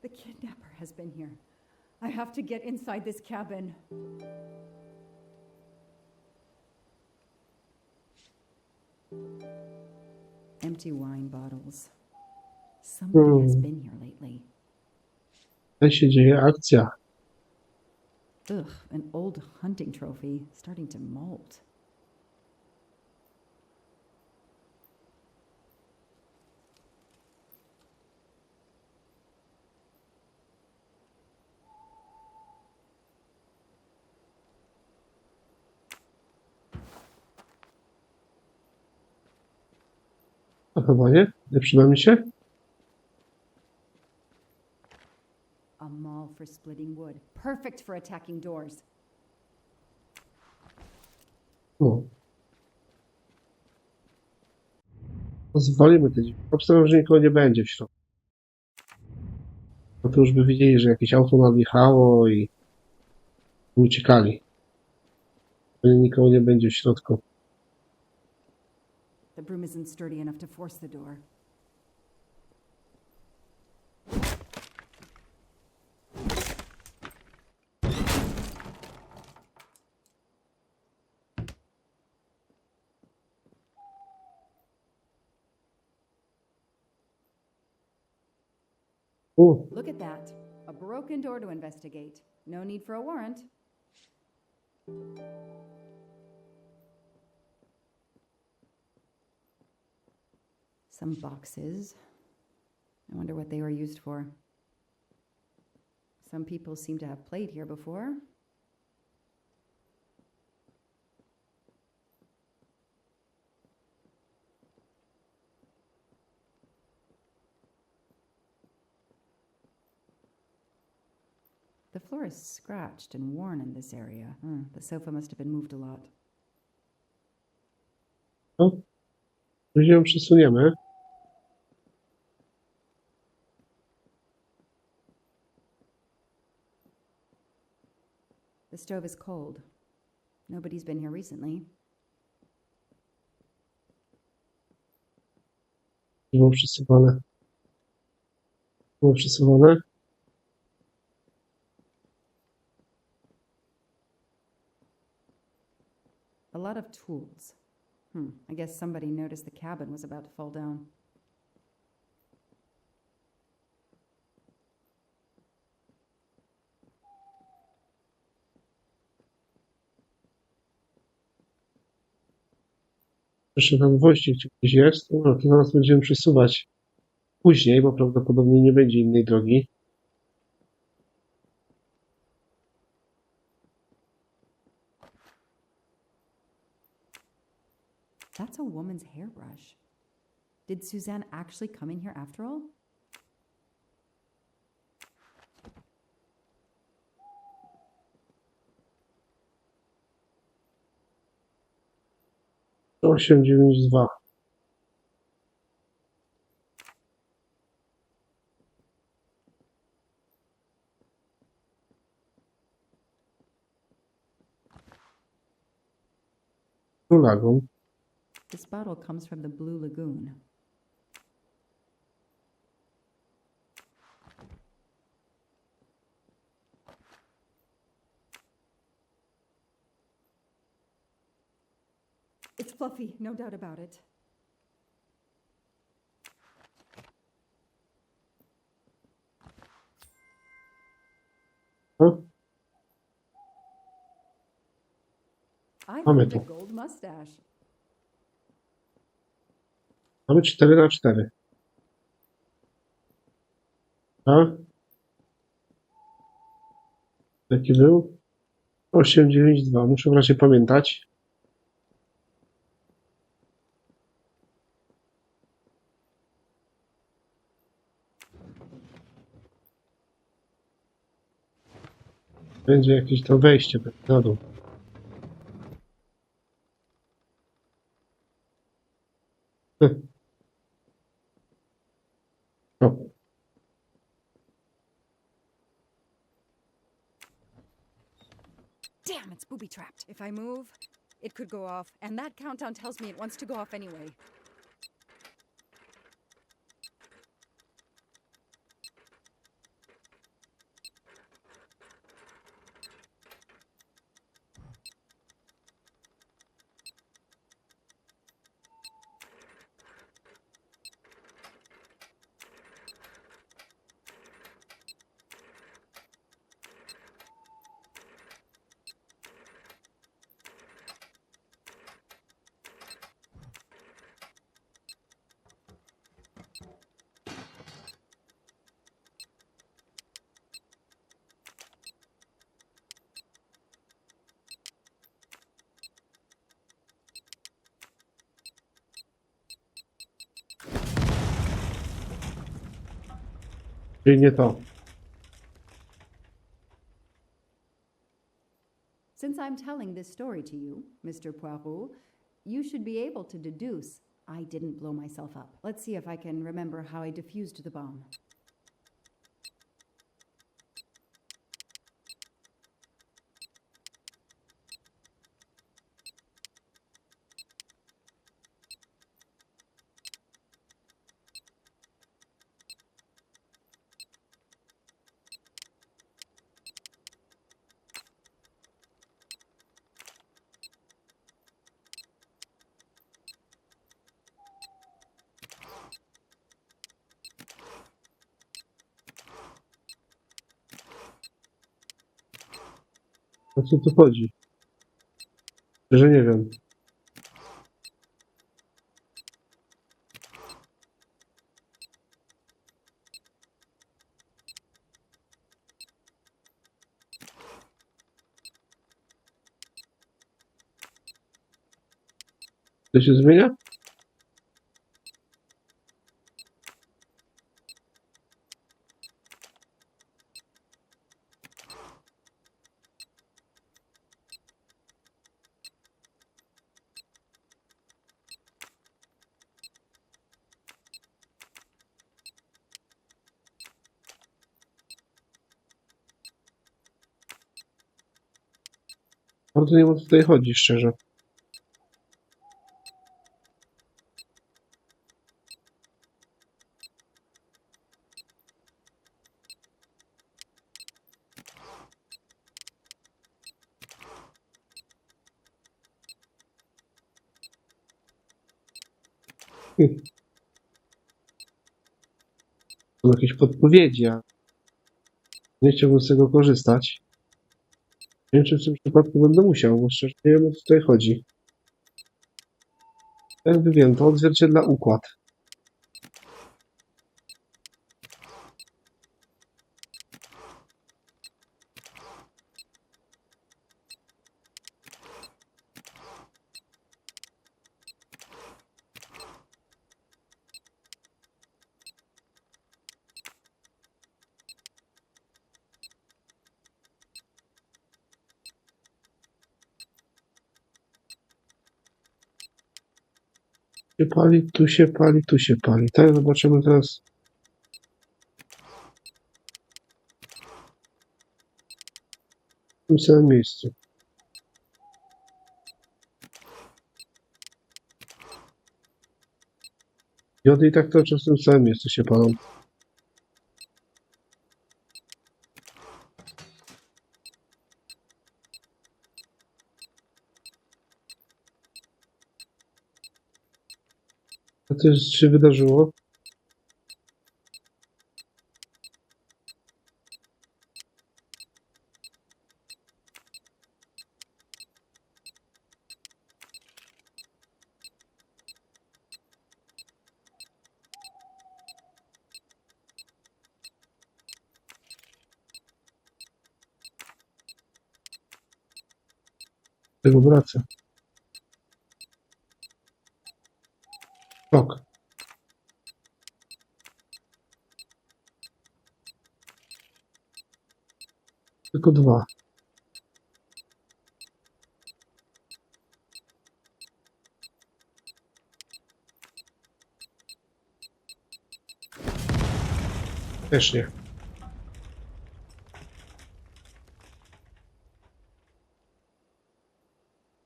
the kidnapper has been here. I have to get inside this cabin. Empty wine bottles. Somebody has been here lately. Tutaj się dzieje akcja. Ugh, an old hunting trophy starting to molt. To chyba nie? Nie przyda mi się? A maul for splitting wood. Perfect for attacking doors. No. Pozwolimy te drzwi. Obstawiam, że nikogo nie będzie w środku. No to już by wiedzieli, że jakieś auto nadjechało i uciekali. Nikogo nie będzie w środku. The broom isn't sturdy enough to force the door. Look at that. A broken door to investigate. No need for a warrant. Some boxes. I wonder what they were used for. Some people seem to have played here before. The floor is scratched and worn in this area. The sofa must have been moved a lot. No. Później ją przesuniemy. The stove is cold. Nobody's been here recently. Było przesuwane. Było przesuwane. A lot of tools. I guess somebody noticed the cabin was about to fall down. Jeszcze tam gwoździk gdzieś jest. No to zaraz będziemy przesuwać później, bo prawdopodobnie nie będzie innej drogi. That's a woman's hairbrush. Did Suzanne actually come in here after all? Osiem dziewięć dwa. Lagoon. This bottle comes from the Blue Lagoon. It's fluffy, no doubt about it. O, I Mamy found a to. gold mustache. mamy 4×4. A? Jaki był? 892. Muszę raczej pamiętać. Będzie jakieś to wejście na dół. O, Damn, it's booby trapped. If I move, it could go off, and that countdown tells me it wants to go off anyway. czyli nie to. Since I'm telling this story to you, Mr. Poirot, you should be able to deduce I didn't blow myself up. Let's see if I can remember how I defused the bomb. O co tu chodzi? Że nie wiem. To się zmienia? Bardzo nie wiem, o co tutaj chodzi, szczerze. Są jakieś podpowiedzi, a nie chciałbym z tego korzystać. Nie wiem, czy w tym przypadku będę musiał, bo szczerze nie wiem, o co tutaj chodzi. Jakby wiem, to odzwierciedla układ. się pali, tu się pali, tu się pali. Tak, zobaczymy teraz. W tym samym miejscu. Diody i tak to w tym samym miejscu się palą. Co też się wydarzyło? Tego wraca. Ok. Tylko dwa. Też nie.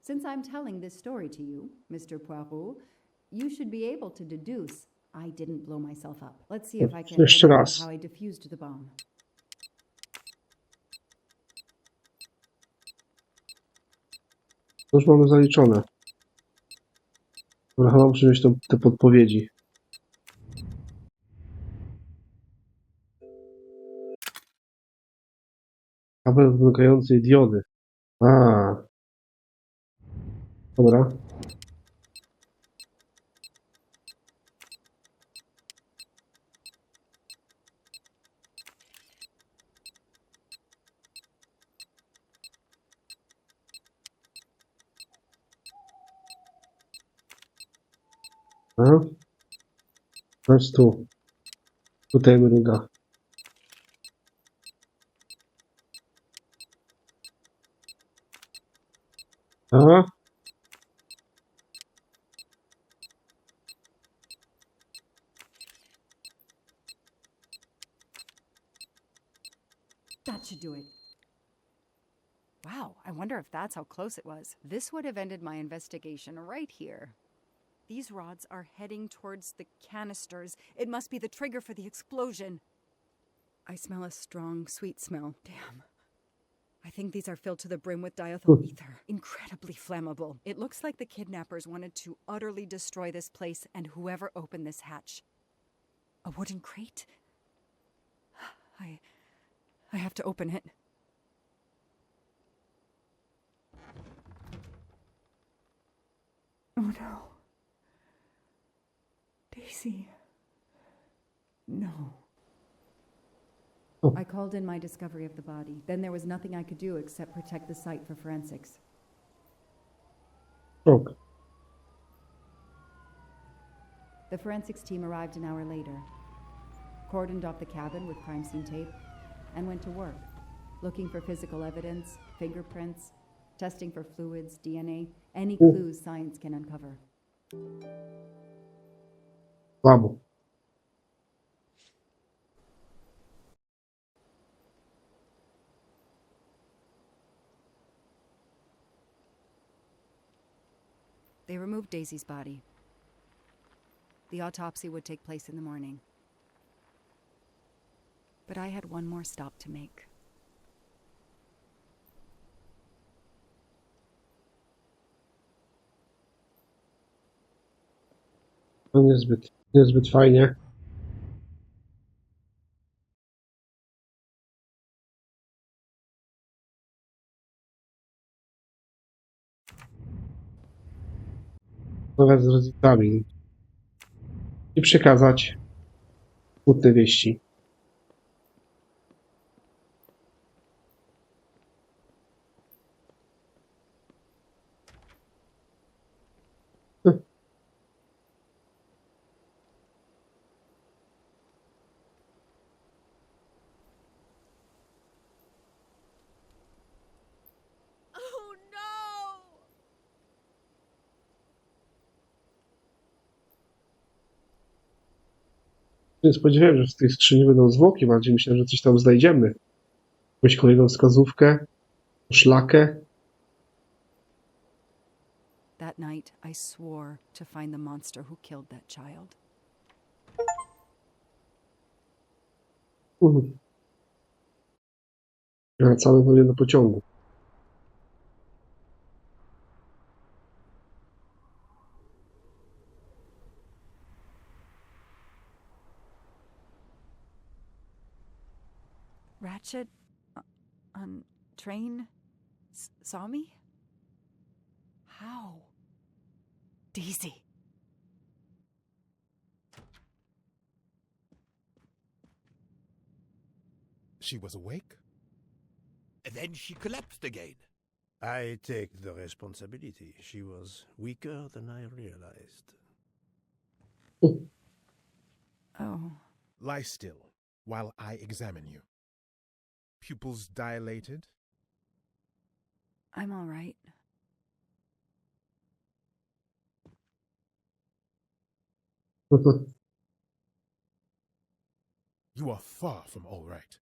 Since I'm telling this story to you, Mr. Poirot, you should be able to deduce I didn't blow myself up. Let's see if I can Jeszcze remember raz. how I diffused the bomb. To już mamy zaliczone. Dobra, chyba muszę mieć te podpowiedzi. Kabel wymykającej diody. A. Dobra. Aha. Teraz tu. Tutaj mruga. Aha. That should do it. Wow, I wonder if that's how close it was. This would have ended my investigation right here. These rods are heading towards the canisters. It must be the trigger for the explosion. I smell a strong, sweet smell. Damn. I think these are filled to the brim with diethyl ether. Incredibly flammable. It looks like the kidnappers wanted to utterly destroy this place and whoever opened this hatch. A wooden crate? I have to open it. Oh no. Daisy. No. Oh. I called in my discovery of the body. Then there was nothing I could do except protect the site for forensics. Ok. The forensics team arrived an hour later, cordoned off the cabin with crime scene tape, and went to work, looking for physical evidence, fingerprints, testing for fluids, DNA, any clues science can uncover. Słabo. They removed Daisy's body. The autopsy would take place in the morning. But I had one more stop to make. To niezbyt fajnie. Rozmawiać z rodzicami i przekazać smutne wieści. Oh no! Nie spodziewałem, że w tej skrzyni będą zwłoki, bardziej myślałem, że coś tam znajdziemy. Jakąś kolejną wskazówkę, szlakę. That night, I swore to find the monster who killed that child. Wracamy wolnie do pociągu. Ratchet on train saw me? How? Daisy. She was awake? And then she collapsed again. I take the responsibility. She was weaker than I realized. Oh. Lie still while I examine you. Pupils dilated? I'm all right. You are far from all right.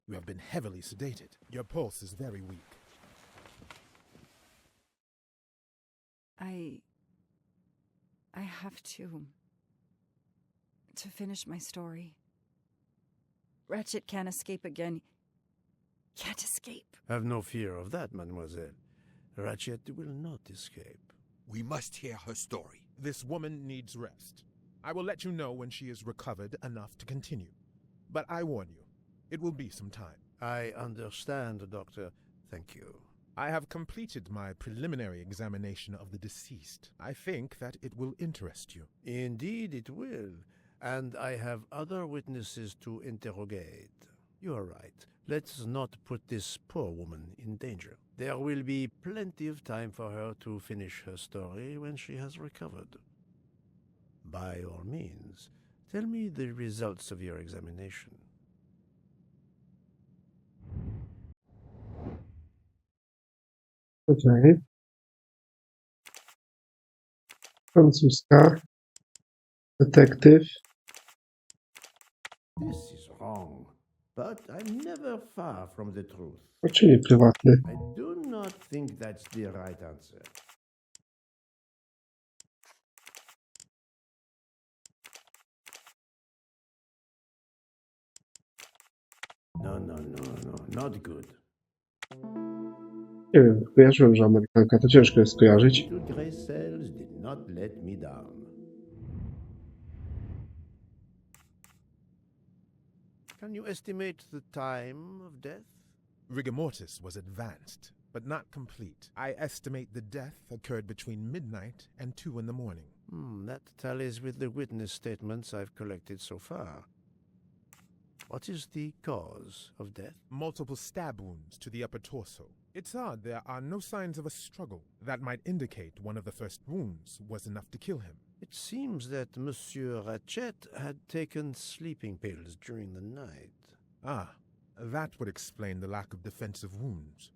You have been heavily sedated. Your pulse is very weak. I have to finish my story. Ratchet can't escape again. Can't escape. Have no fear of that, mademoiselle. Ratchet will not escape. We must hear her story. This woman needs rest. I will let you know when she is recovered enough to continue. But I warn you, it will be some time. I understand, Doctor. Thank you. I have completed my preliminary examination of the deceased. I think that it will interest you. Indeed it will. And I have other witnesses to interrogate. You are right. Let's not put this poor woman in danger. There will be plenty of time for her to finish her story when she has recovered. By all means, tell me the results of your examination. Okej. Francuska. Detektyw. This is wrong, but I'm never far from the truth. Czyli prywatny. I do not think that's the right answer. No, not good. Nie wiem, kojarzyłem, że Amerykanka to ciężko jest kojarzyć. Little gray cells did not let me down. Can you estimate the time of death? Rigor mortis was advanced, but not complete. I estimate the death occurred between midnight and 2 in the morning. That tallies with the witness statements I've collected so far. What is the cause of death? Multiple stab wounds to the upper torso. It's odd there are no signs of a struggle. That might indicate one of the first wounds was enough to kill him. It seems that Monsieur Ratchet had taken sleeping pills during the night. Ah, that would explain the lack of defensive wounds.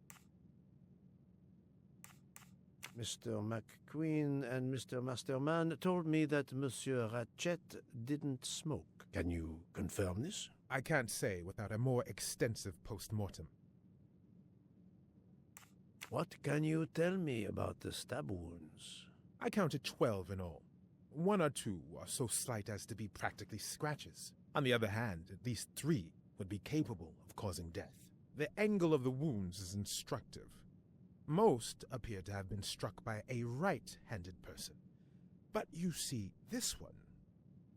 Mr. McQueen and Mr. Masterman told me that Monsieur Ratchet didn't smoke. Can you confirm this? I can't say without a more extensive post-mortem. What can you tell me about the stab wounds? I counted 12 in all. 1 or 2 are so slight as to be practically scratches. On the other hand, at least 3 would be capable of causing death. The angle of the wounds is instructive. Most appear to have been struck by a right-handed person. But you see, this one,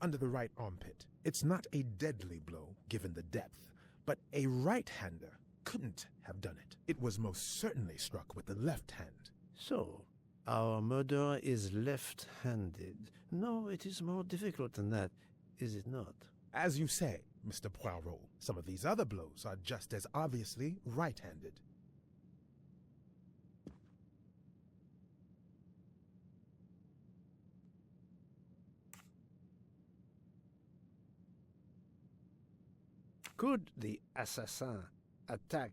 under the right armpit, it's not a deadly blow given the depth, but a right-hander couldn't have done it. It was most certainly struck with the left hand. So, our murderer is left-handed. No, it is more difficult than that, is it not? As you say, Mr. Poirot, some of these other blows are just as obviously right-handed. Could the assassin attack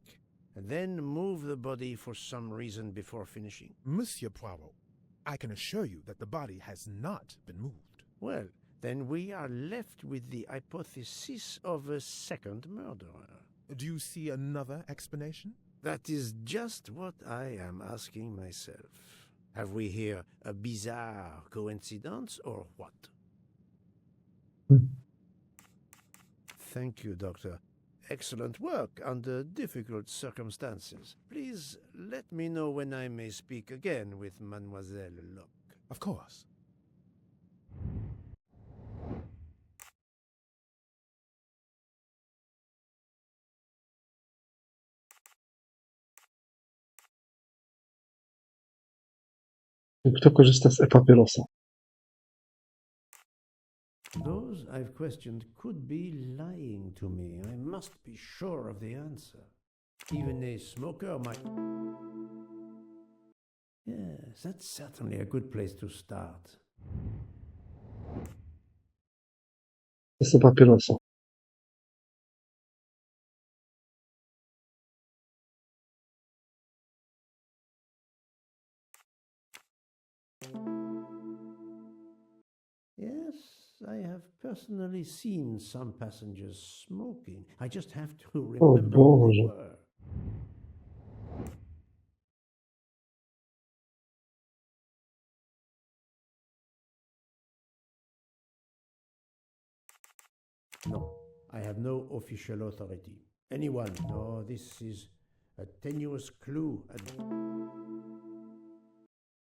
and then move the body for some reason before finishing? Monsieur Poirot, I can assure you that the body has not been moved. Well, then we are left with the hypothesis of a second murderer. Do you see another explanation? That is just what I am asking myself. Have we here a bizarre coincidence or what? Thank you, Doctor. Excellent work under difficult circumstances. Please let me know when I may speak again with Mademoiselle Locke. Of course. Kto korzysta z e-papierosa? Those I've questioned could be lying to me. I must be sure of the answer. Even a smoker might... Yes, that's certainly a good place to start. Z e-papierosa. Yes, I have personally seen some passengers smoking. I just have to remember who they Boże. were. No, I have no official authority. Anyone? No, this is a tenuous clue.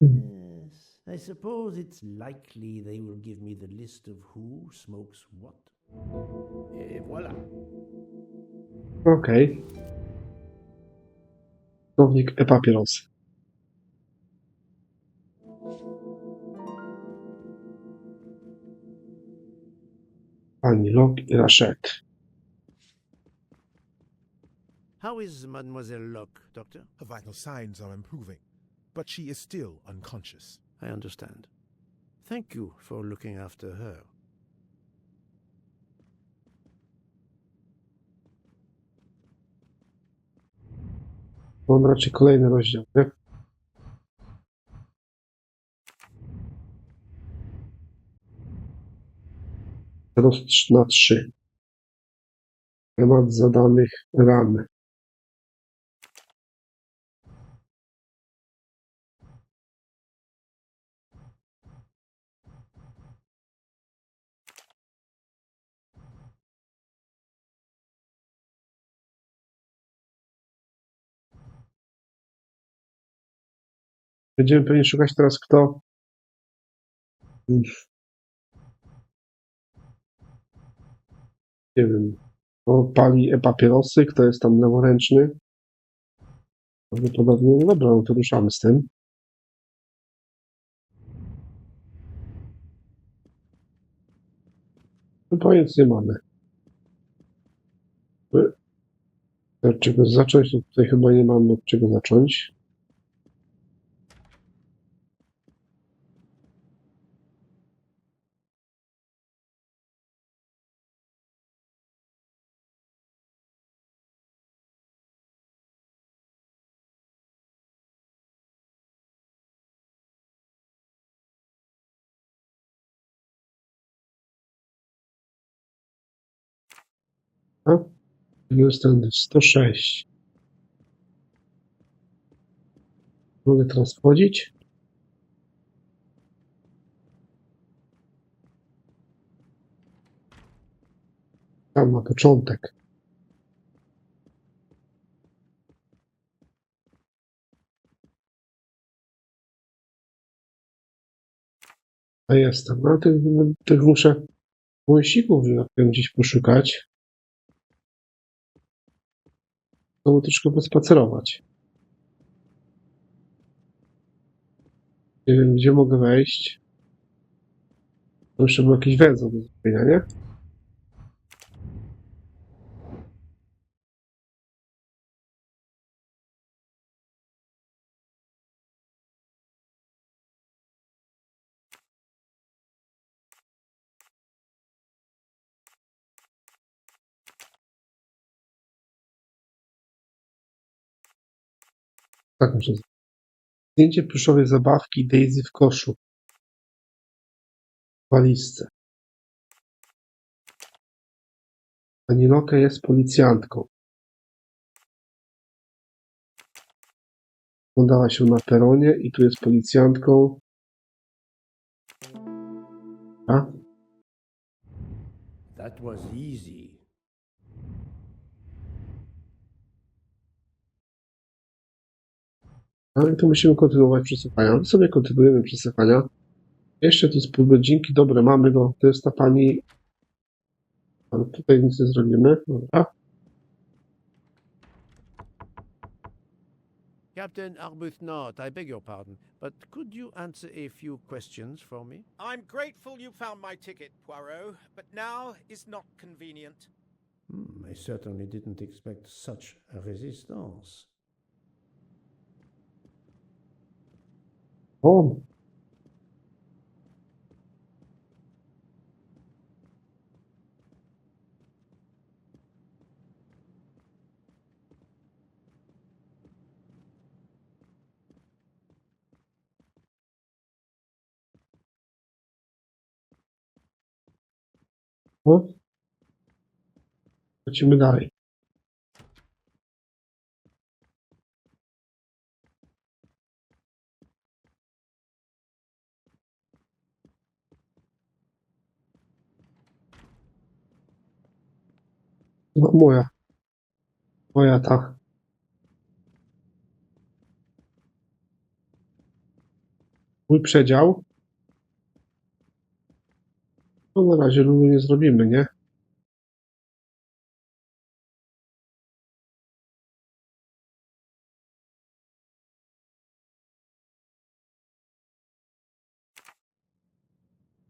Yes, I suppose it's likely they will give me the list of who smokes what. Et voilà. Okej. Słownik e-papierosy. Pani Locke i Rachette. How is Mademoiselle Locke, Doctor? Her vital signs are improving, but she is still unconscious. I understand. Thank you for looking after her. Mam raczej kolejny rozdział, nie? Na 3. Temat zadanych ran. Będziemy pewnie szukać teraz kto... Nie wiem. Kto pali e-papierosy, kto jest tam leworęczny. Prawdopodobnie, no dobra, no to ruszamy z tym. No to nic nie mamy. Od czego zacząć? To tutaj chyba nie mamy od czego zacząć. A? Jest ten 106. Mogę teraz wchodzić? Tam na początek. A jestem. No, tych muszę wąsików, że tak powiem, gdzieś poszukać. To troszkę pospacerować. Nie wiem, gdzie mogę wejść. To jeszcze był jakiś węzeł do zrobienia, nie? Tak muszę zrobić. Zdjęcie pluszowej zabawki Daisy w koszu. W walizce. Pani Loke jest policjantką. Udała się na peronie i tu jest policjantką. A? That was easy. No i tu musimy kontynuować przesłuchania. My sobie kontynuujemy przesłuchania. Jeszcze tu z pół godzinki. Dobre, mamy go. To jest ta pani. Ale tutaj nic nie zrobimy. Dobra. Captain Arbuthnot, I beg your pardon, but could you answer a few questions for me? I'm grateful you found my ticket, Poirot, but now is not convenient. I certainly didn't expect such a resistance. O! O! Lecimy dalej. No, moja. Moja ta. Mój przedział. No na razie lulu nie zrobimy, nie?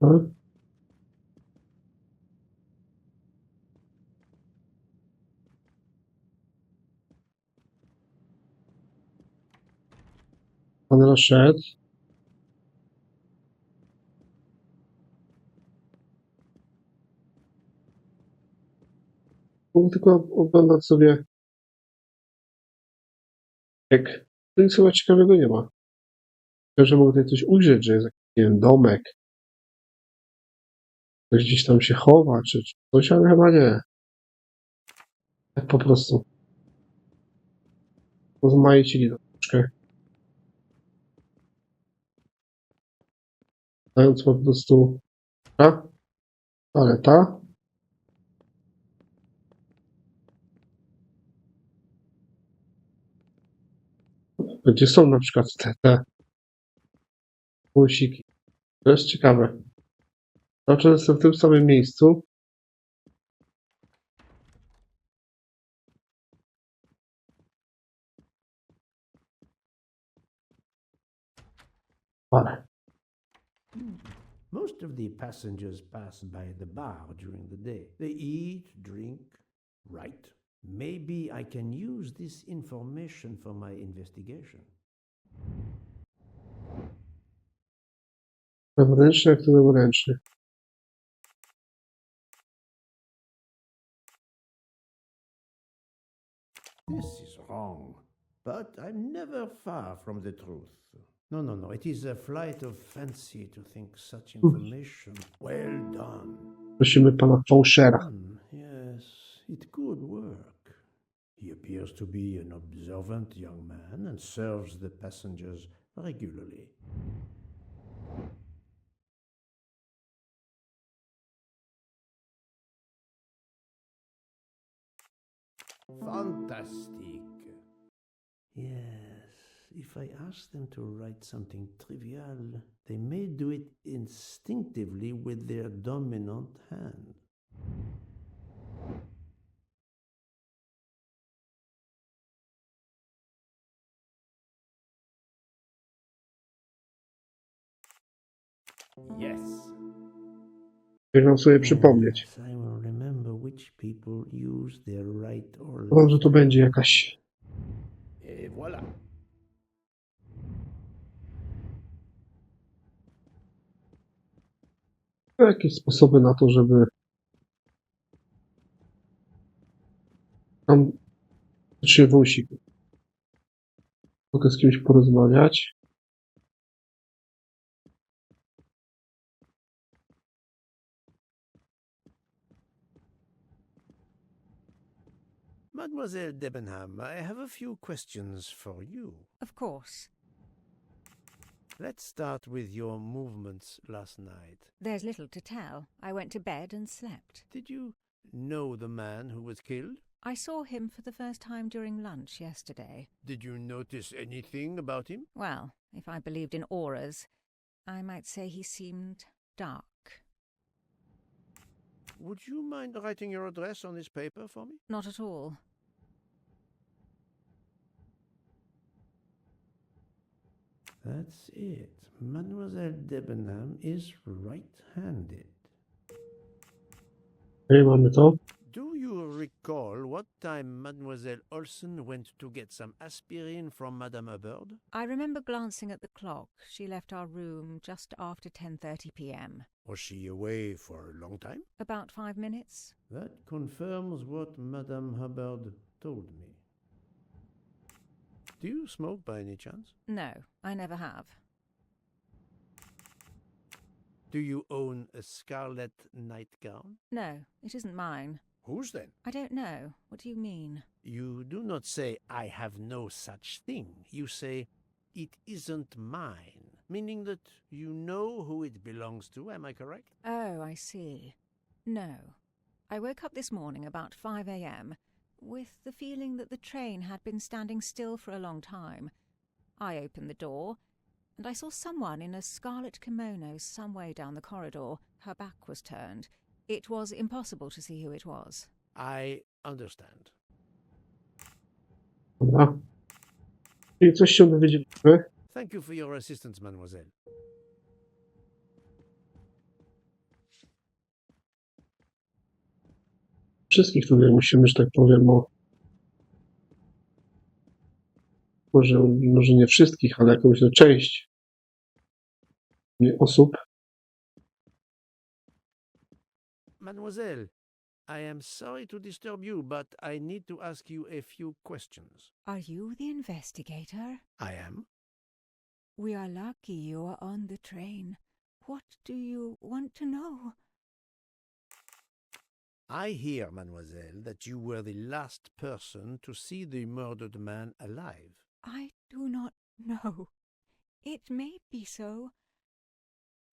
No. Pan Rashid. Mógł tylko oglądać sobie. Jak tu nic chyba ciekawego nie ma. Chyba, że mogę tutaj coś ujrzeć, że jest jakiś, nie wiem, domek. Ktoś gdzieś tam się chowa, czy coś, ale chyba nie. Tak po prostu. Rozmaicili to troszkę. Dając po prostu. Ta, ale ta. Gdzie są na przykład te pulsiki. To jest ciekawe. Znaczy, jestem w tym samym miejscu. Ale. Most of the passengers pass by the bar during the day. They eat, drink, write. Maybe I can use this information for my investigation. Wewnętrzny, jak to wewnętrzny. This is wrong, but I'm never far from the truth. No. It is a flight of fancy to think such information. Well done. Prosimy pana Fauchera. Yes, it could work. He appears to be an observant young man and serves the passengers regularly. Fantastic. Yes, if I ask them to write something trivial, they may do it instinctively with their dominant hand. Yes. Chciałem sobie przypomnieć. Yes, I will remember which people use their right or Myślałem, że left to będzie hand. jakaś. Et voilà. Jakieś sposoby na to, żeby tam się wąsik. Mogę z kimś porozmawiać. Mademoiselle Debenham, I have a few questions for you. Of course. Let's start with your movements last night. There's little to tell. I went to bed and slept. Did you know the man who was killed? I saw him for the first time during lunch yesterday. Did you notice anything about him? Well, if I believed in auras, I might say he seemed dark. Would you mind writing your address on this paper for me? Not at all. That's it. Mademoiselle Debenham is right-handed. Mamy to. Do you recall what time Mademoiselle Olsen went to get some aspirin from Madame Hubbard? I remember glancing at the clock. She left our room just after 10:30 p.m. Was she away for a long time? About 5 minutes. That confirms what Madame Hubbard told me. Do you smoke by any chance? No, I never have. Do you own a scarlet nightgown? No, it isn't mine. Whose then? I don't know. What do you mean? You do not say, I have no such thing. You say, it isn't mine, meaning that you know who it belongs to. Am I correct? Oh, I see. No. I woke up this morning about 5 a.m. with the feeling that the train had been standing still for a long time. I opened the door, and I saw someone in a scarlet kimono some way down the corridor. Her back was turned. It was impossible to see who it was. I understand. Dobra. I coś się dowiedzieliśmy. Thank you for your assistance, mademoiselle. Wszystkich tutaj musimy, że tak powiem, może nie wszystkich, ale jakąś część osób. Mademoiselle, I am sorry to disturb you, but I need to ask you a few questions. Are you the investigator? I am. We are lucky you are on the train. What do you want to know? I hear, mademoiselle, that you were the last person to see the murdered man alive. I do not know. It may be so.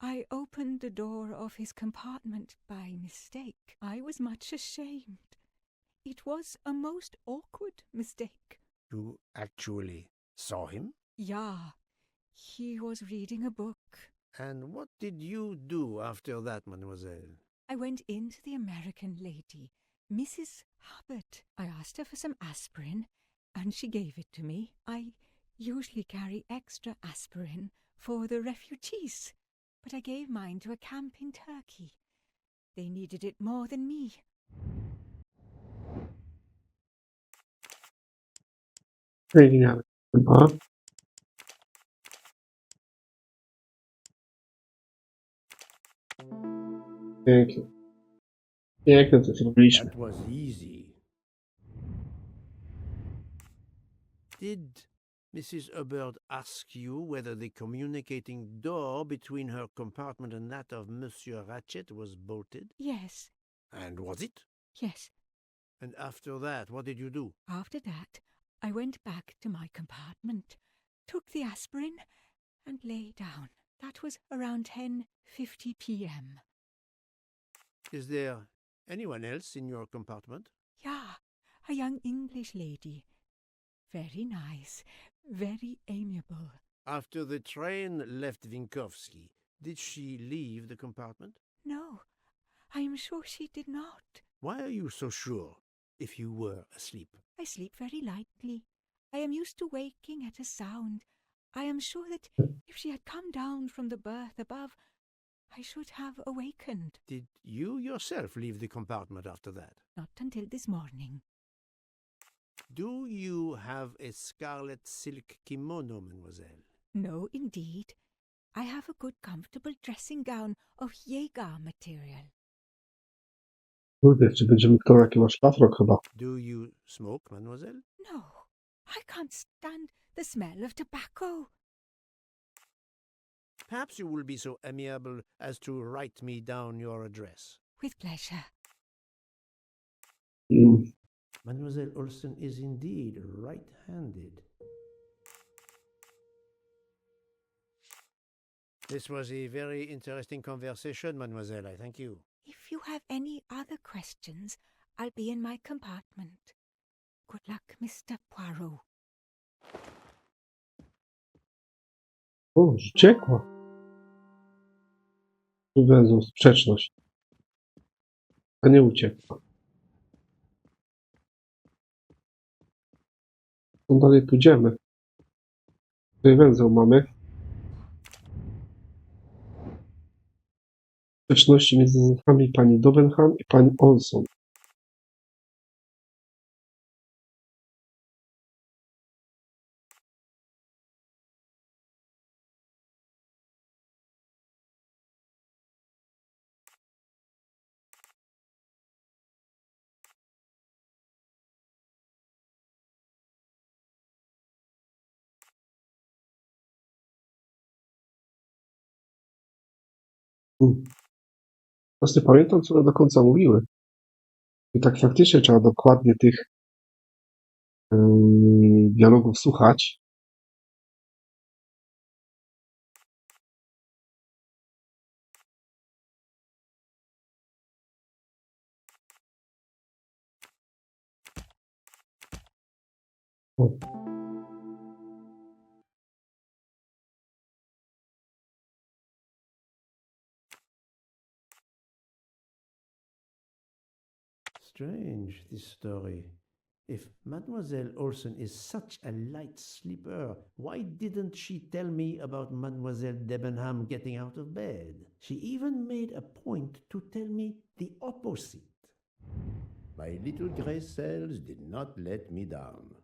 I opened the door of his compartment by mistake. I was much ashamed. It was a most awkward mistake. You actually saw him? Yeah, he was reading a book. And what did you do after that, mademoiselle? I went in to the American lady, Mrs. Hubbard. I asked her for some aspirin, and she gave it to me. I usually carry extra aspirin for the refugees, but I gave mine to a camp in Turkey. They needed it more than me. Pięknie. Chyba. Pięknie. Piękne to zrobiliśmy. That was easy. Did Mrs. Hubbard ask you whether the communicating door between her compartment and that of Monsieur Ratchet was bolted? Yes, And was it? yes. And after that, what did you do? After that, I went back to my compartment, took the aspirin, and lay down. That was around 10:50 p.m. Is there anyone else in your compartment? Yeah, a young English lady. Very nice, very amiable. After the train left Vinkovsky, did she leave the compartment? No, I am sure she did not. Why are you so sure, if you were asleep? I sleep very lightly. I am used to waking at a sound. I am sure that if she had come down from the berth above, I should have awakened. Did you yourself leave the compartment after that? Not until this morning. Do you have a scarlet silk kimono, mademoiselle? No, indeed. I have a good, comfortable dressing gown of Jaeger material. Kurde, czy będziemy kto jaki ma szlafrok chyba. Do you smoke, mademoiselle? No, I can't stand the smell of tobacco. Perhaps you will be so amiable as to write me down your address. With pleasure. Mademoiselle Olsen is indeed right-handed. This was a very interesting conversation, mademoiselle. I thank you. If you have any other questions, I'll be in my compartment. Good luck, Mr. Poirot. O, że ciekła. Tu wezmą sprzeczność. A nie uciekła. No dalej pójdziemy. Tutaj węzeł mamy. Sprzeczności między nazwami pani Debenham i pani Olson. Właśnie pamiętam, co one do końca mówiły. I tak faktycznie trzeba dokładnie tych dialogów słuchać. O. Strange, this story. If Mademoiselle Olsen is such a light sleeper, why didn't she tell me about Mademoiselle Debenham getting out of bed? She even made a point to tell me the opposite. My little grey cells did not let me down.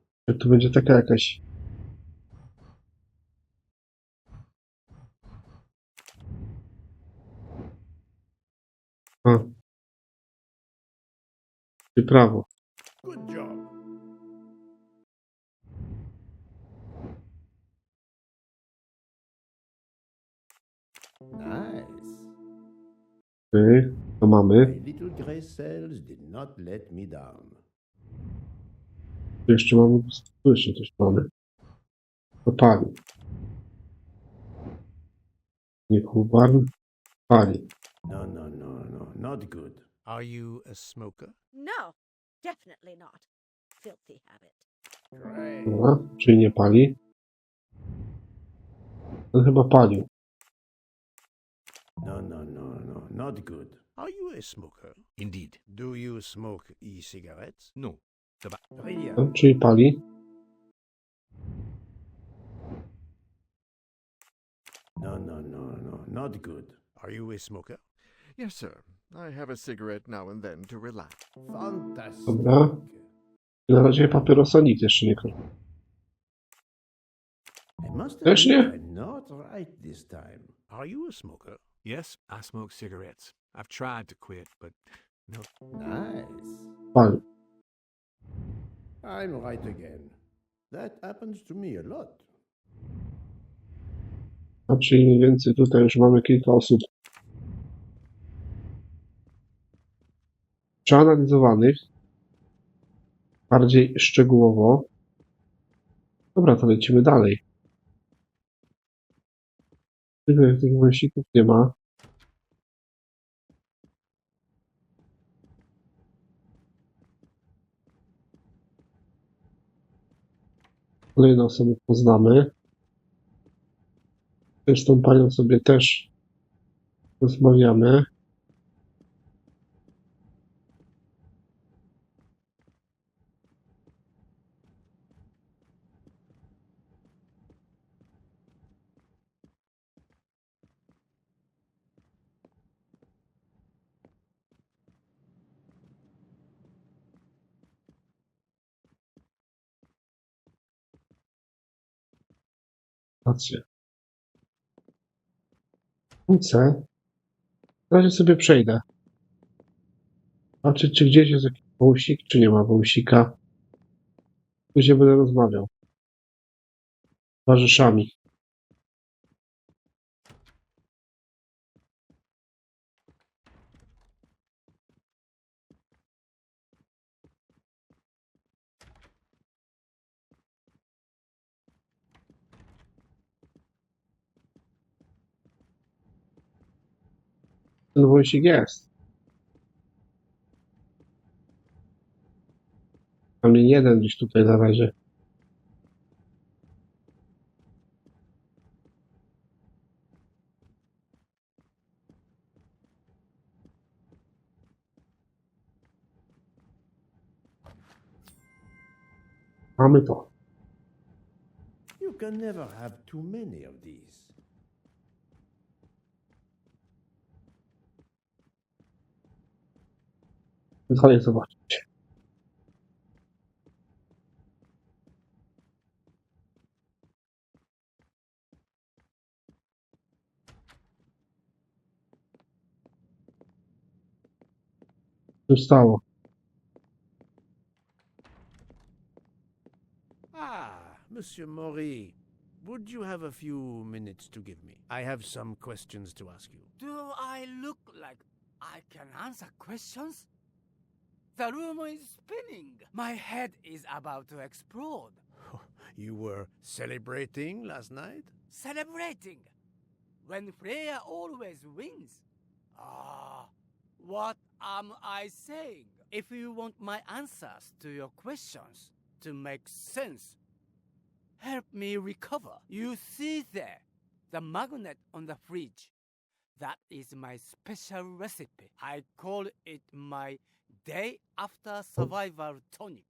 Tu będzie taka jakaś... A. Czy prawo. Good job. Nice. Okej, to My mamy. little grey cells did not let me down. Tu jeszcze mamy... Tu jeszcze coś mamy. To pali. Nie Hubarn. Pali. No, no, no, no, not good. Are you a smoker? No, definitely not. Filthy habit. Great. Dobra, czyli nie pali. On chyba palił. No, no, no, no, not good. Are you a smoker? Indeed. Do you smoke e-cigarettes? No. Brilliant. Czyli pali. No, no, no, no, not good. Are you a smoker? Yes, sir. I have a cigarette now and then to relax. Fantastic. Dobra. Na razie papierosa nikt jeszcze nie kończy. I must Też admit nie? I'm not right this time. Are you a smoker? Yes, I smoke cigarettes. I've tried to quit, but no. Nice. Pali. I'm right again. That happens to me a lot. A czyli mniej więcej tutaj już mamy kilka osób przeanalizowanych bardziej szczegółowo. Dobra, to lecimy dalej. Tych wąsików nie ma. Kolejną osobę poznamy. Z tą panią sobie też rozmawiamy. Akcja. C. W razie sobie przejdę. Patrzeć, czy gdzieś jest jakiś wąsik, czy nie ma wąsika. Później będę rozmawiał. Z towarzyszami. Ten wąsik jest. A mnie jeden gdzieś tutaj na razie. Mamy to. You can never have too many of these. Dalej zobaczyć. Co się stało? Monsieur Maury, would you have a few minutes to give me? I have some questions to ask you. Do I look like I can answer questions? The room is spinning. My head is about to explode. You were celebrating last night? Celebrating? When Freya always wins. What am I saying? If you want my answers to your questions to make sense, help me recover. You see there, the magnet on the fridge. That is my special recipe. I call it my day after survival tonic.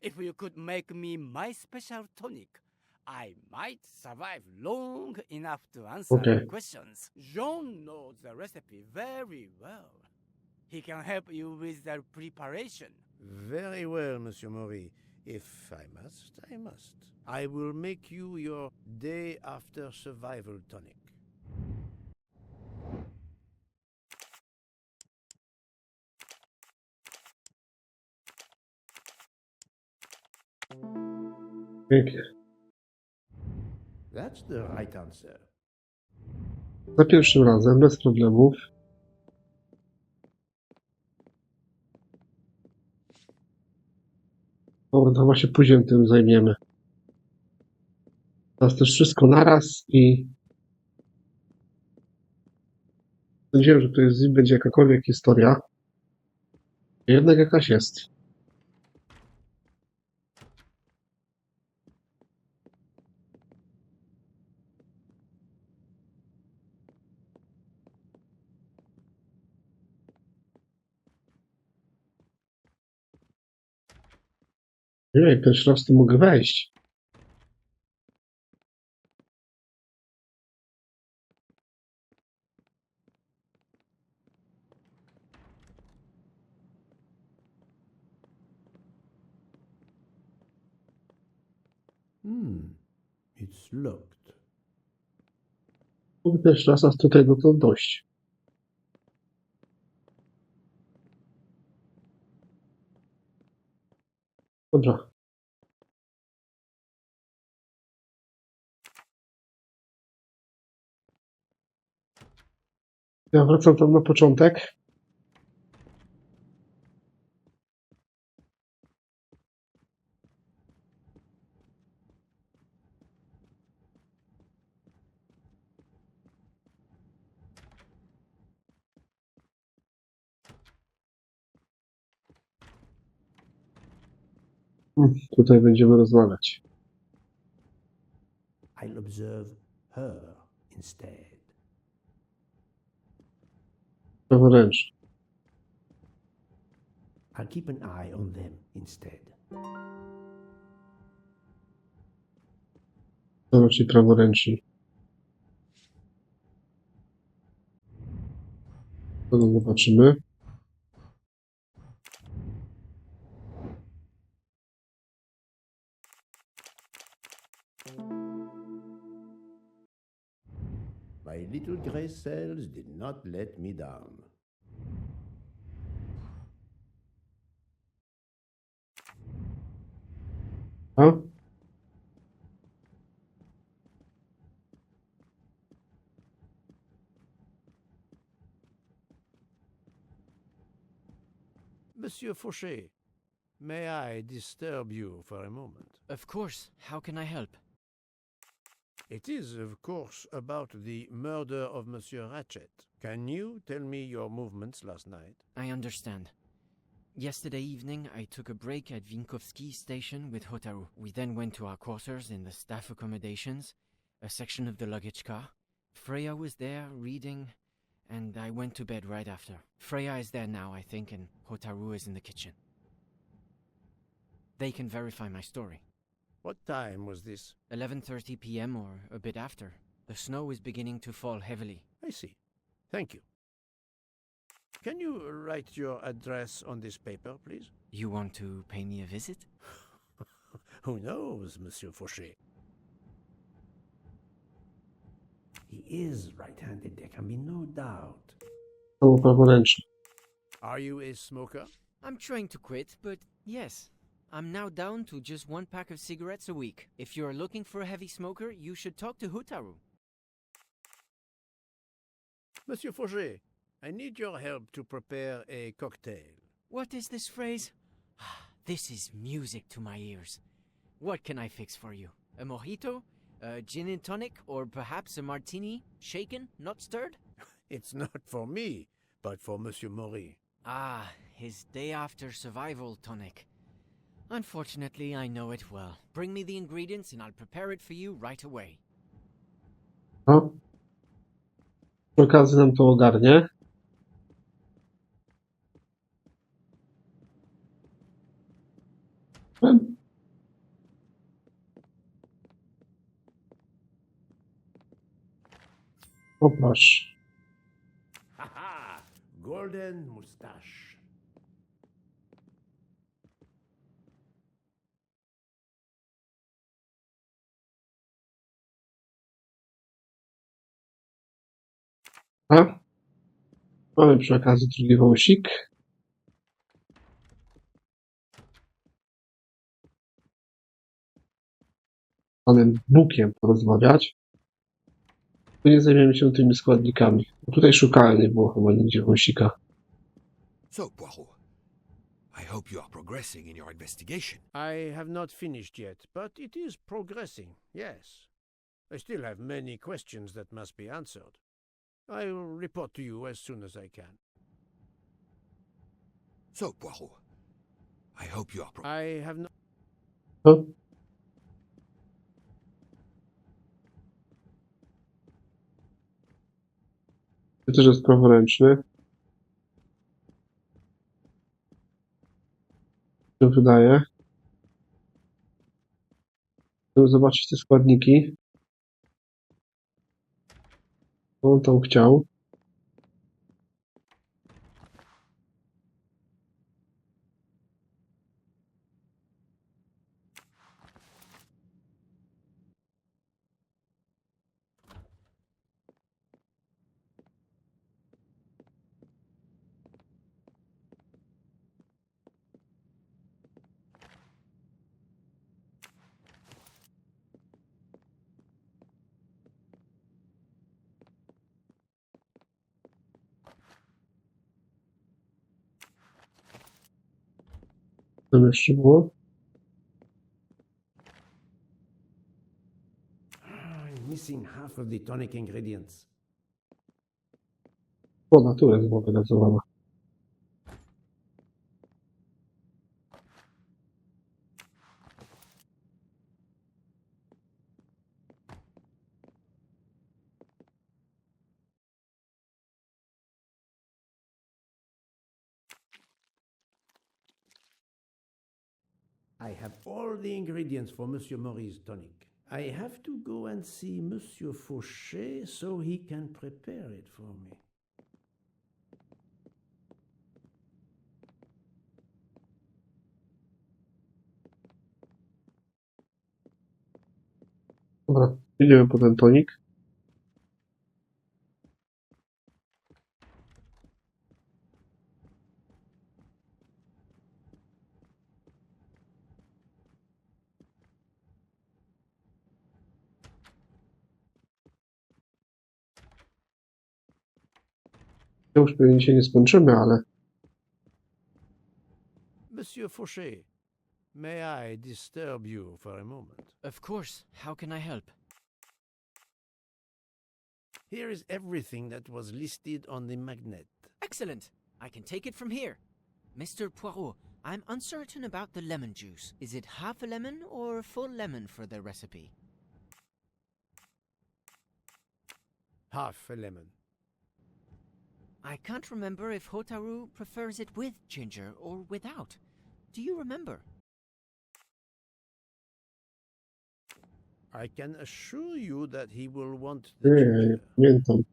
If you could make me my special tonic, I might survive long enough to answer questions. Jean knows the recipe very well. He can help you with the preparation. Very well, Monsieur Maury. If I must, I must. I will make you your day after survival tonic. Pięknie. That's the right answer. Za pierwszym razem, bez problemów. O, to właśnie później tym zajmiemy. Teraz też wszystko naraz i sądziłem, że to jest, będzie jakakolwiek historia. Jednak jakaś jest. Nie, pierwszy raz tu mogę wejść. It's locked. Mogę pierwszy raz, a tutaj no to dość. Dobra. Ja wracam tam na początek. Tutaj będziemy rozmawiać. I'll observe her instead. Praworęczny. I'll keep an eye on them instead. To raczej praworęczni. To zobaczymy. My little gray cells did not let me down. A? Monsieur Fauché, may I disturb you for a moment? Of course. How can I help? It is, of course, about the murder of Monsieur Ratchet. Can you tell me your movements last night? I understand. Yesterday evening, I took a break at Vinkovsky station with Hotaru. We then went to our quarters in the staff accommodations, a section of the luggage car. Freya was there, reading, and I went to bed right after. Freya is there now, I think, and Hotaru is in the kitchen. They can verify my story. What time was this? 11:30 p.m. or a bit after. The snow is beginning to fall heavily. I see. Thank you. Can you write your address on this paper, please? You want to pay me a visit? Who knows, Monsieur Fauché? He is right-handed, there can be no doubt. Są praworęczne. Are you a smoker? I'm trying to quit, but yes. I'm now down to just 1 pack of cigarettes a week. If you're looking for a heavy smoker, you should talk to Hotaru. Monsieur Fauché, I need your help to prepare a cocktail. What is this phrase? This is music to my ears. What can I fix for you? A mojito? A gin and tonic? Or perhaps a martini? Shaken, not stirred? It's not for me, but for Monsieur Maury. Ah, his day after survival tonic. Unfortunately, I know it well. Bring me the ingredients and I'll prepare it for you right away. No. Przy okazji nam to ogarnie. Popatrz. Haha! Golden mustache. A? Mamy przy okazji drugi wąsik. Z panem Bukiem porozmawiać. Tu nie zajmiemy się tymi składnikami. Bo tutaj szukałem, nie było chyba nigdzie wąsika. So, Poirot, I hope you are progressing in your investigation. I have not finished yet, but it is progressing, yes. I still have many questions that must be answered. I'll report to you as soon as I can. So, Poirot, I hope you are I have not... No. To też jest praworęczny. Co wydaje? Chcę zobaczyć te składniki. Co on tam chciał? Co jeszcze było? I'm missing half of the tonic ingredients. Woda, tu jest woda gazowana. I have all the ingredients for Monsieur Maury's tonic. I have to go and see Monsieur Fauché so he can prepare it for me. Dobra, idziemy po ten tonik. Już pewnie się nie skończymy, ale Monsieur Fauché, may I disturb you for a moment? Of course, how can I help? Here is everything that was listed on the magnet. Excellent. I can take it from here. Mr. Poirot, I'm uncertain about the lemon juice. Is it half a lemon or a full lemon for the recipe? Half a lemon. I can't remember if Hotaru prefers it with ginger or without. Do you remember? I can assure you that he will want the ginger. Pamiętam.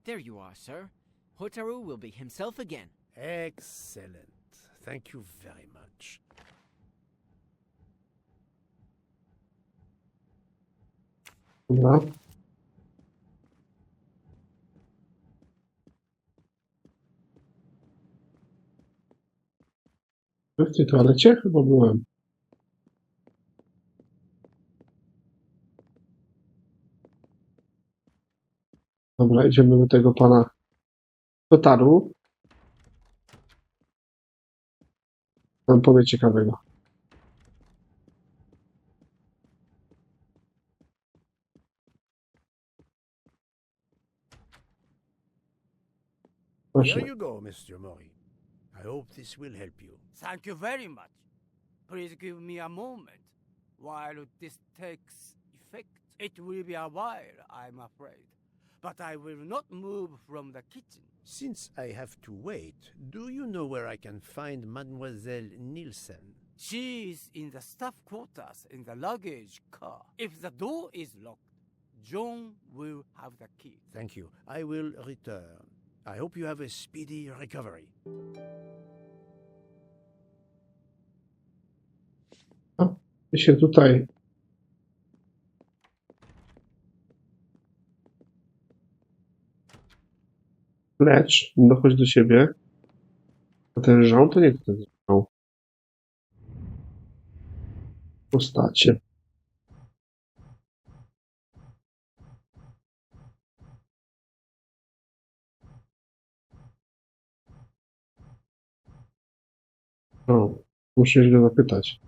There you are, sir. Hotaru will be himself again. Excellent. Thank you very much. Dobra. W tej toalecie chyba byłem. Dobra, idziemy do tego pana Hotaru. Nam powie ciekawego. Proszę. Here you go, Mr. Mori. I hope this will help you. Thank you very much. Please give me a moment while this takes effect. It will be a while, I'm afraid. But I will not move from the kitchen. Since I have to wait, do you know where I can find Mademoiselle Nielsen? She is in the staff quarters in the luggage car. If the door is locked, John will have the key. Thank you. I will return. I hope you have a speedy recovery. Ty się tutaj lecz, dochodź do siebie. A ten żoł to nie ten żoł. Postacie. O, muszę go zapytać.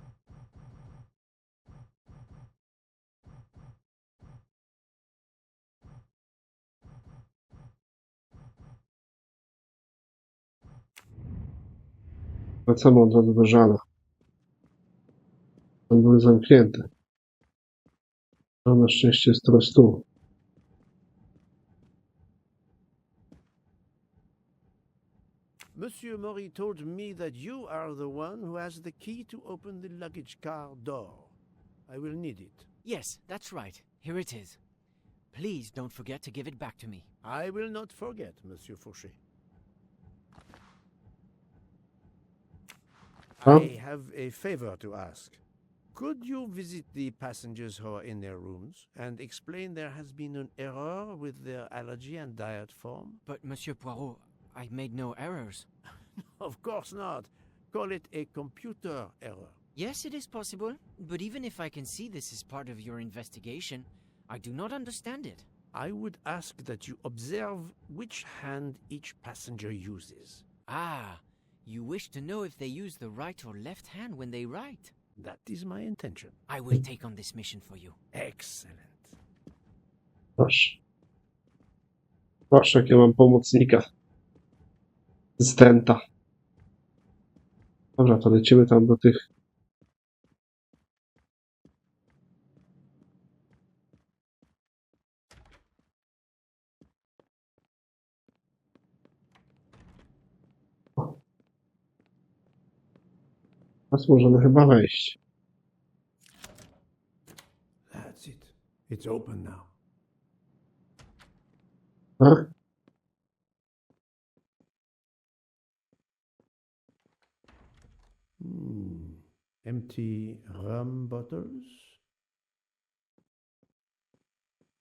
Wracamy od razu do Żana. One były zamknięte. A na szczęście jest teraz tu. Monsieur Mori told me that you are the one who has the key to open the luggage car door. I will need it. Yes, that's right. Here it is. Please don't forget to give it back to me. I will not forget, Monsieur Fauché. Huh? I have a favor to ask. Could you visit the passengers who are in their rooms and explain there has been an error with their allergy and diet form? But, Monsieur Poirot, I made no errors. Of course not. Call it a computer error. Yes, it is possible, but even if I can see this is part of your investigation, I do not understand it. I would ask that you observe which hand each passenger uses. Ah, you wish to know if they use the right or left hand when they write? That is my intention. I will take on this mission for you. Excellent. Proszę. Proszę, jak ja mam pomocnika. Asystenta. Dobra, to lecimy tam do tych. Teraz możemy chyba wejść. That's it. It's open now. Tak? Empty rum bottles.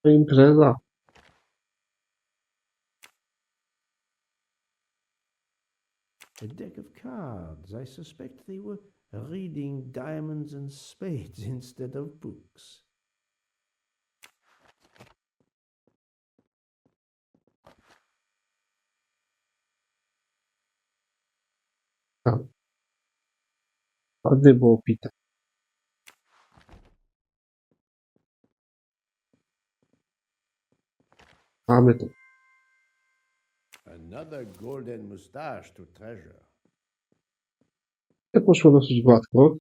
Impreza. A deck of cards. I suspect they were reading diamonds and spades instead of books. Ładnie było pite. Mamy to. Another golden mustache to treasure. To poszło dosyć gładko.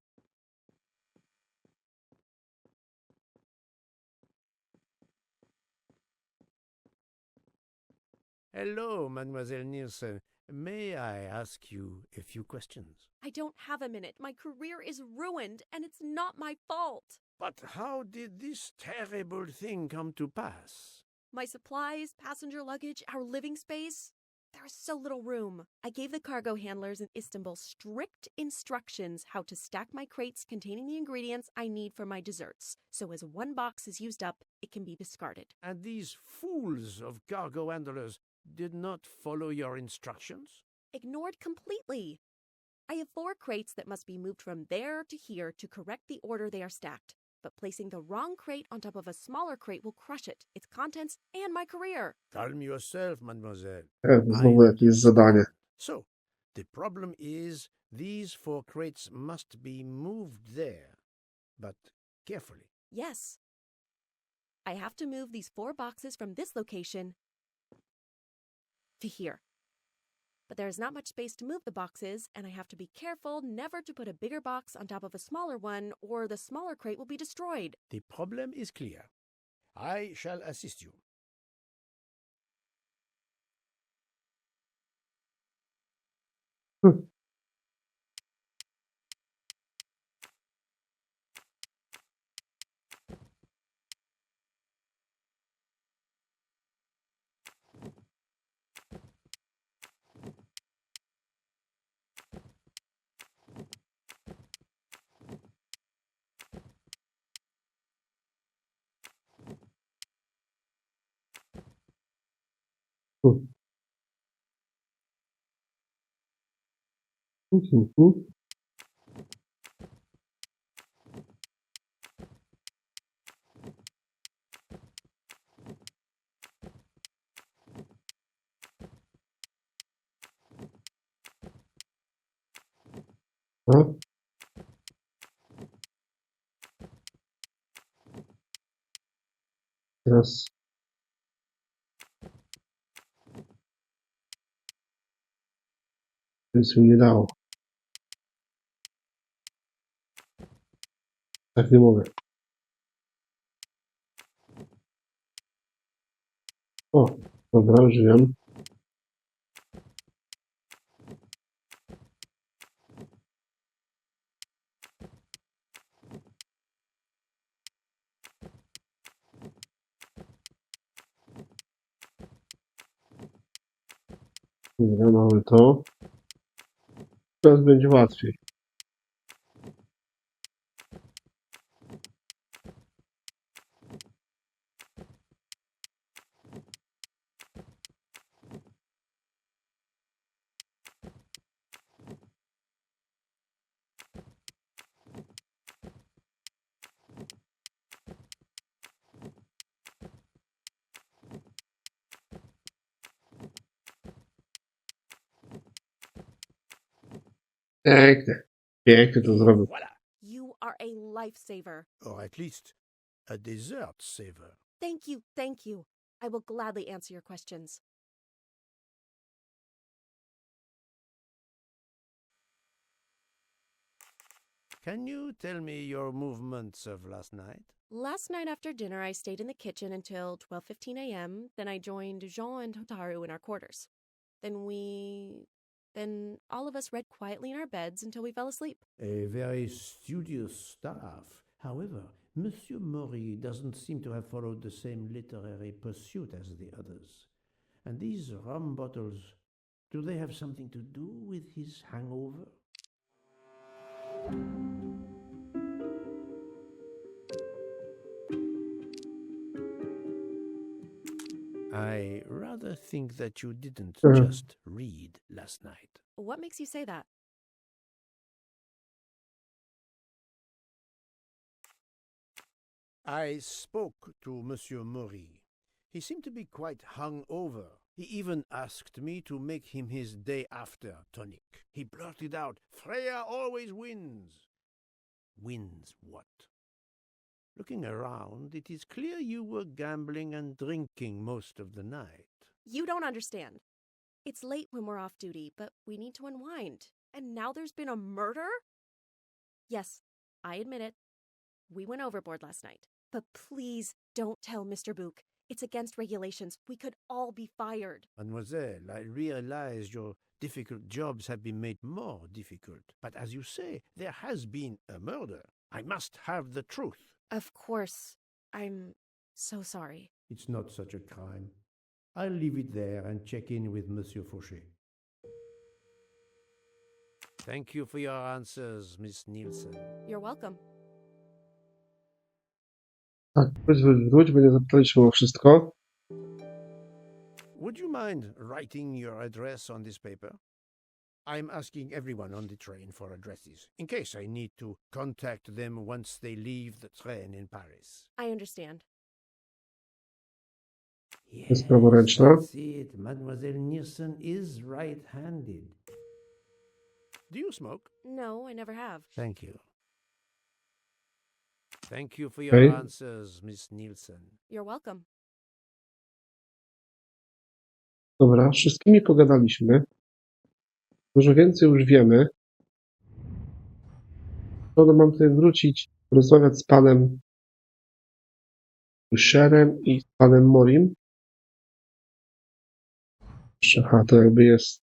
Hello, Mademoiselle Nielsen. May I ask you a few questions? I don't have a minute. My career is ruined, and it's not my fault. But how did this terrible thing come to pass? My supplies, passenger luggage, our living space. There is so little room. I gave the cargo handlers in Istanbul strict instructions how to stack my crates containing the ingredients I need for my desserts. So as one box is used up, it can be discarded. And these fools of cargo handlers did not follow your instructions? Ignored completely. I have 4 crates that must be moved from there to here to correct the order they are stacked. But placing the wrong crate on top of a smaller crate will crush it, its contents, and my career. Calm yourself, mademoiselle. Znowu jakieś zadanie. So, the problem is these 4 crates must be moved there, but carefully. Yes. I have to move these 4 boxes from this location to here. But there is not much space to move the boxes, and I have to be careful never to put a bigger box on top of a smaller one, or the smaller crate will be destroyed. The problem is clear. I shall assist you. No. Teraz nic mi nie dało. Tak nie mogę. O, dobra, już wiem. Dobra, mamy to. Teraz będzie łatwiej. Pięknie. Pięknie to zrobił. You are a lifesaver. Or at least a dessert saver. Thank you, thank you. I will gladly answer your questions. Can you tell me your movements of last night? Last night after dinner, I stayed in the kitchen until 12:15 a.m. Then I joined Jean and Hotaru in our quarters. Then all of us read quietly in our beds until we fell asleep. A very studious staff. However, Monsieur Maury doesn't seem to have followed the same literary pursuit as the others. And these rum bottles, do they have something to do with his hangover? I rather think that you didn't just read last night. What makes you say that? I spoke to Monsieur Maury. He seemed to be quite hungover. He even asked me to make him his day after tonic. He blurted out, "Freya always wins." wins what. Looking around, it is clear you were gambling and drinking most of the night. You don't understand. It's late when we're off duty, but we need to unwind. And now there's been a murder? Yes, I admit it. We went overboard last night. But please don't tell Mr. Book. It's against regulations. We could all be fired. Mademoiselle, I realize your difficult jobs have been made more difficult. But as you say, there has been a murder. I must have the truth. Of course. I'm so sorry. It's not such a crime. I'll leave it there and check in with Monsieur Fauché. Thank you for your answers, Miss Nielsen. You're welcome. Tak, wróć, bo nie zapytaliśmy o wszystko. Would you mind writing your address on this paper? I'm asking everyone on the train for addresses, in case I need to contact them once they leave the train in Paris. I understand. Jest praworęczna. That's it. Mademoiselle Nielsen is right-handed. Do you smoke? No, I never have. Thank you. Thank you for your Okay. answers, Miss Nielsen. You're welcome. Dobra, z wszystkimi pogadaliśmy. Dużo więcej już wiemy. To mam tutaj wrócić, rozmawiać z panem Busherem i z panem Morim. Aha, to jakby jest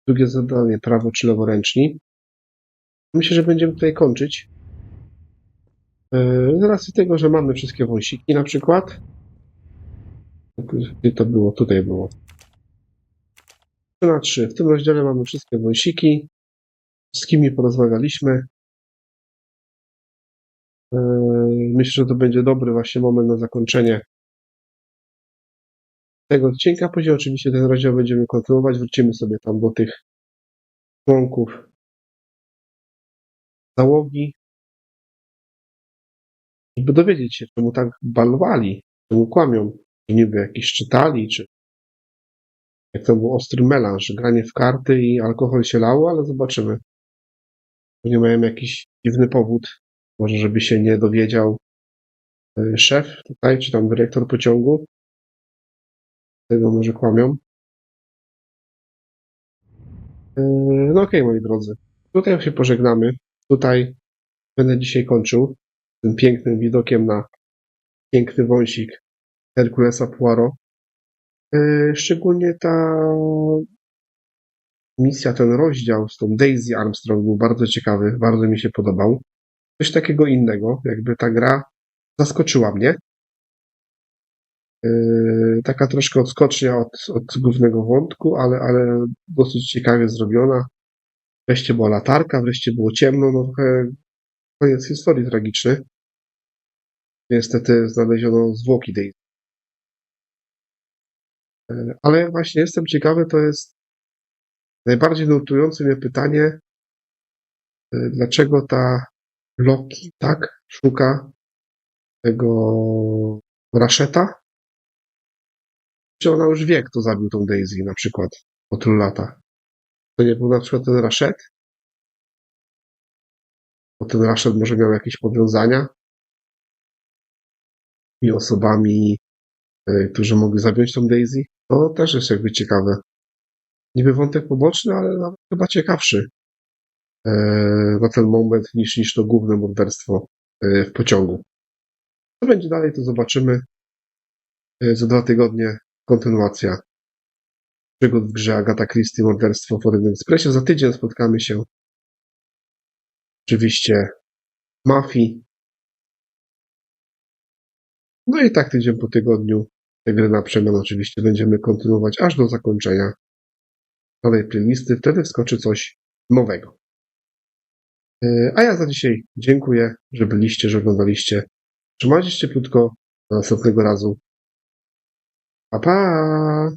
drugie zadanie, prawo czy leworęczni. Myślę, że będziemy tutaj kończyć. Z racji tego, że mamy wszystkie wąsiki na przykład. Gdzie to było? Tutaj było. 3/3. W tym rozdziale mamy wszystkie wąsiki. Z kimi porozmawialiśmy. Myślę, że to będzie dobry właśnie moment na zakończenie tego odcinka. Później oczywiście ten rozdział będziemy kontynuować. Wrócimy sobie tam do tych członków załogi, żeby dowiedzieć się, czemu tak balowali, czemu kłamią, czy niby jakiś czytali, czy jak to był ostry melanż, granie w karty i alkohol się lało, ale zobaczymy. Nie mają jakiś dziwny powód, może żeby się nie dowiedział szef tutaj, czy tam dyrektor pociągu. Tego może kłamią. No okej, moi drodzy. Tutaj się pożegnamy. Tutaj będę dzisiaj kończył tym pięknym widokiem na piękny wąsik Herkulesa Poirot. Szczególnie ta misja, ten rozdział z tą Daisy Armstrong był bardzo ciekawy, bardzo mi się podobał. Coś takiego innego, jakby ta gra zaskoczyła mnie. Taka troszkę odskocznia od głównego wątku, ale dosyć ciekawie zrobiona. Wreszcie była latarka, wreszcie było ciemno, no trochę koniec historii tragiczny. Niestety znaleziono zwłoki Daisy. Ale właśnie jestem ciekawy, to jest najbardziej nurtujące mnie pytanie, dlaczego ta Loki tak szuka tego Rasheta? Czy ona już wie, kto zabił tą Daisy na przykład po tylu latach? To nie był na przykład ten Rashet? Bo ten Rashet może miał jakieś powiązania z tymi osobami, którzy mogli zabić tą Daisy? To też jest jakby ciekawe. Niby wątek poboczny, ale nawet chyba ciekawszy na ten moment niż to główne morderstwo w pociągu. Co będzie dalej, to zobaczymy. Za 2 tygodnie kontynuacja przygód w grze Agatha Christie, Morderstwo w Orient Expressie. Za tydzień spotkamy się oczywiście w Mafii. No i tak tydzień po tygodniu te gry na przemian oczywiście będziemy kontynuować aż do zakończenia danej playlisty. Wtedy wskoczy coś nowego. A ja za dzisiaj dziękuję, że byliście, że oglądaliście. Trzymajcie się cieplutko. Do następnego razu. Pa, pa!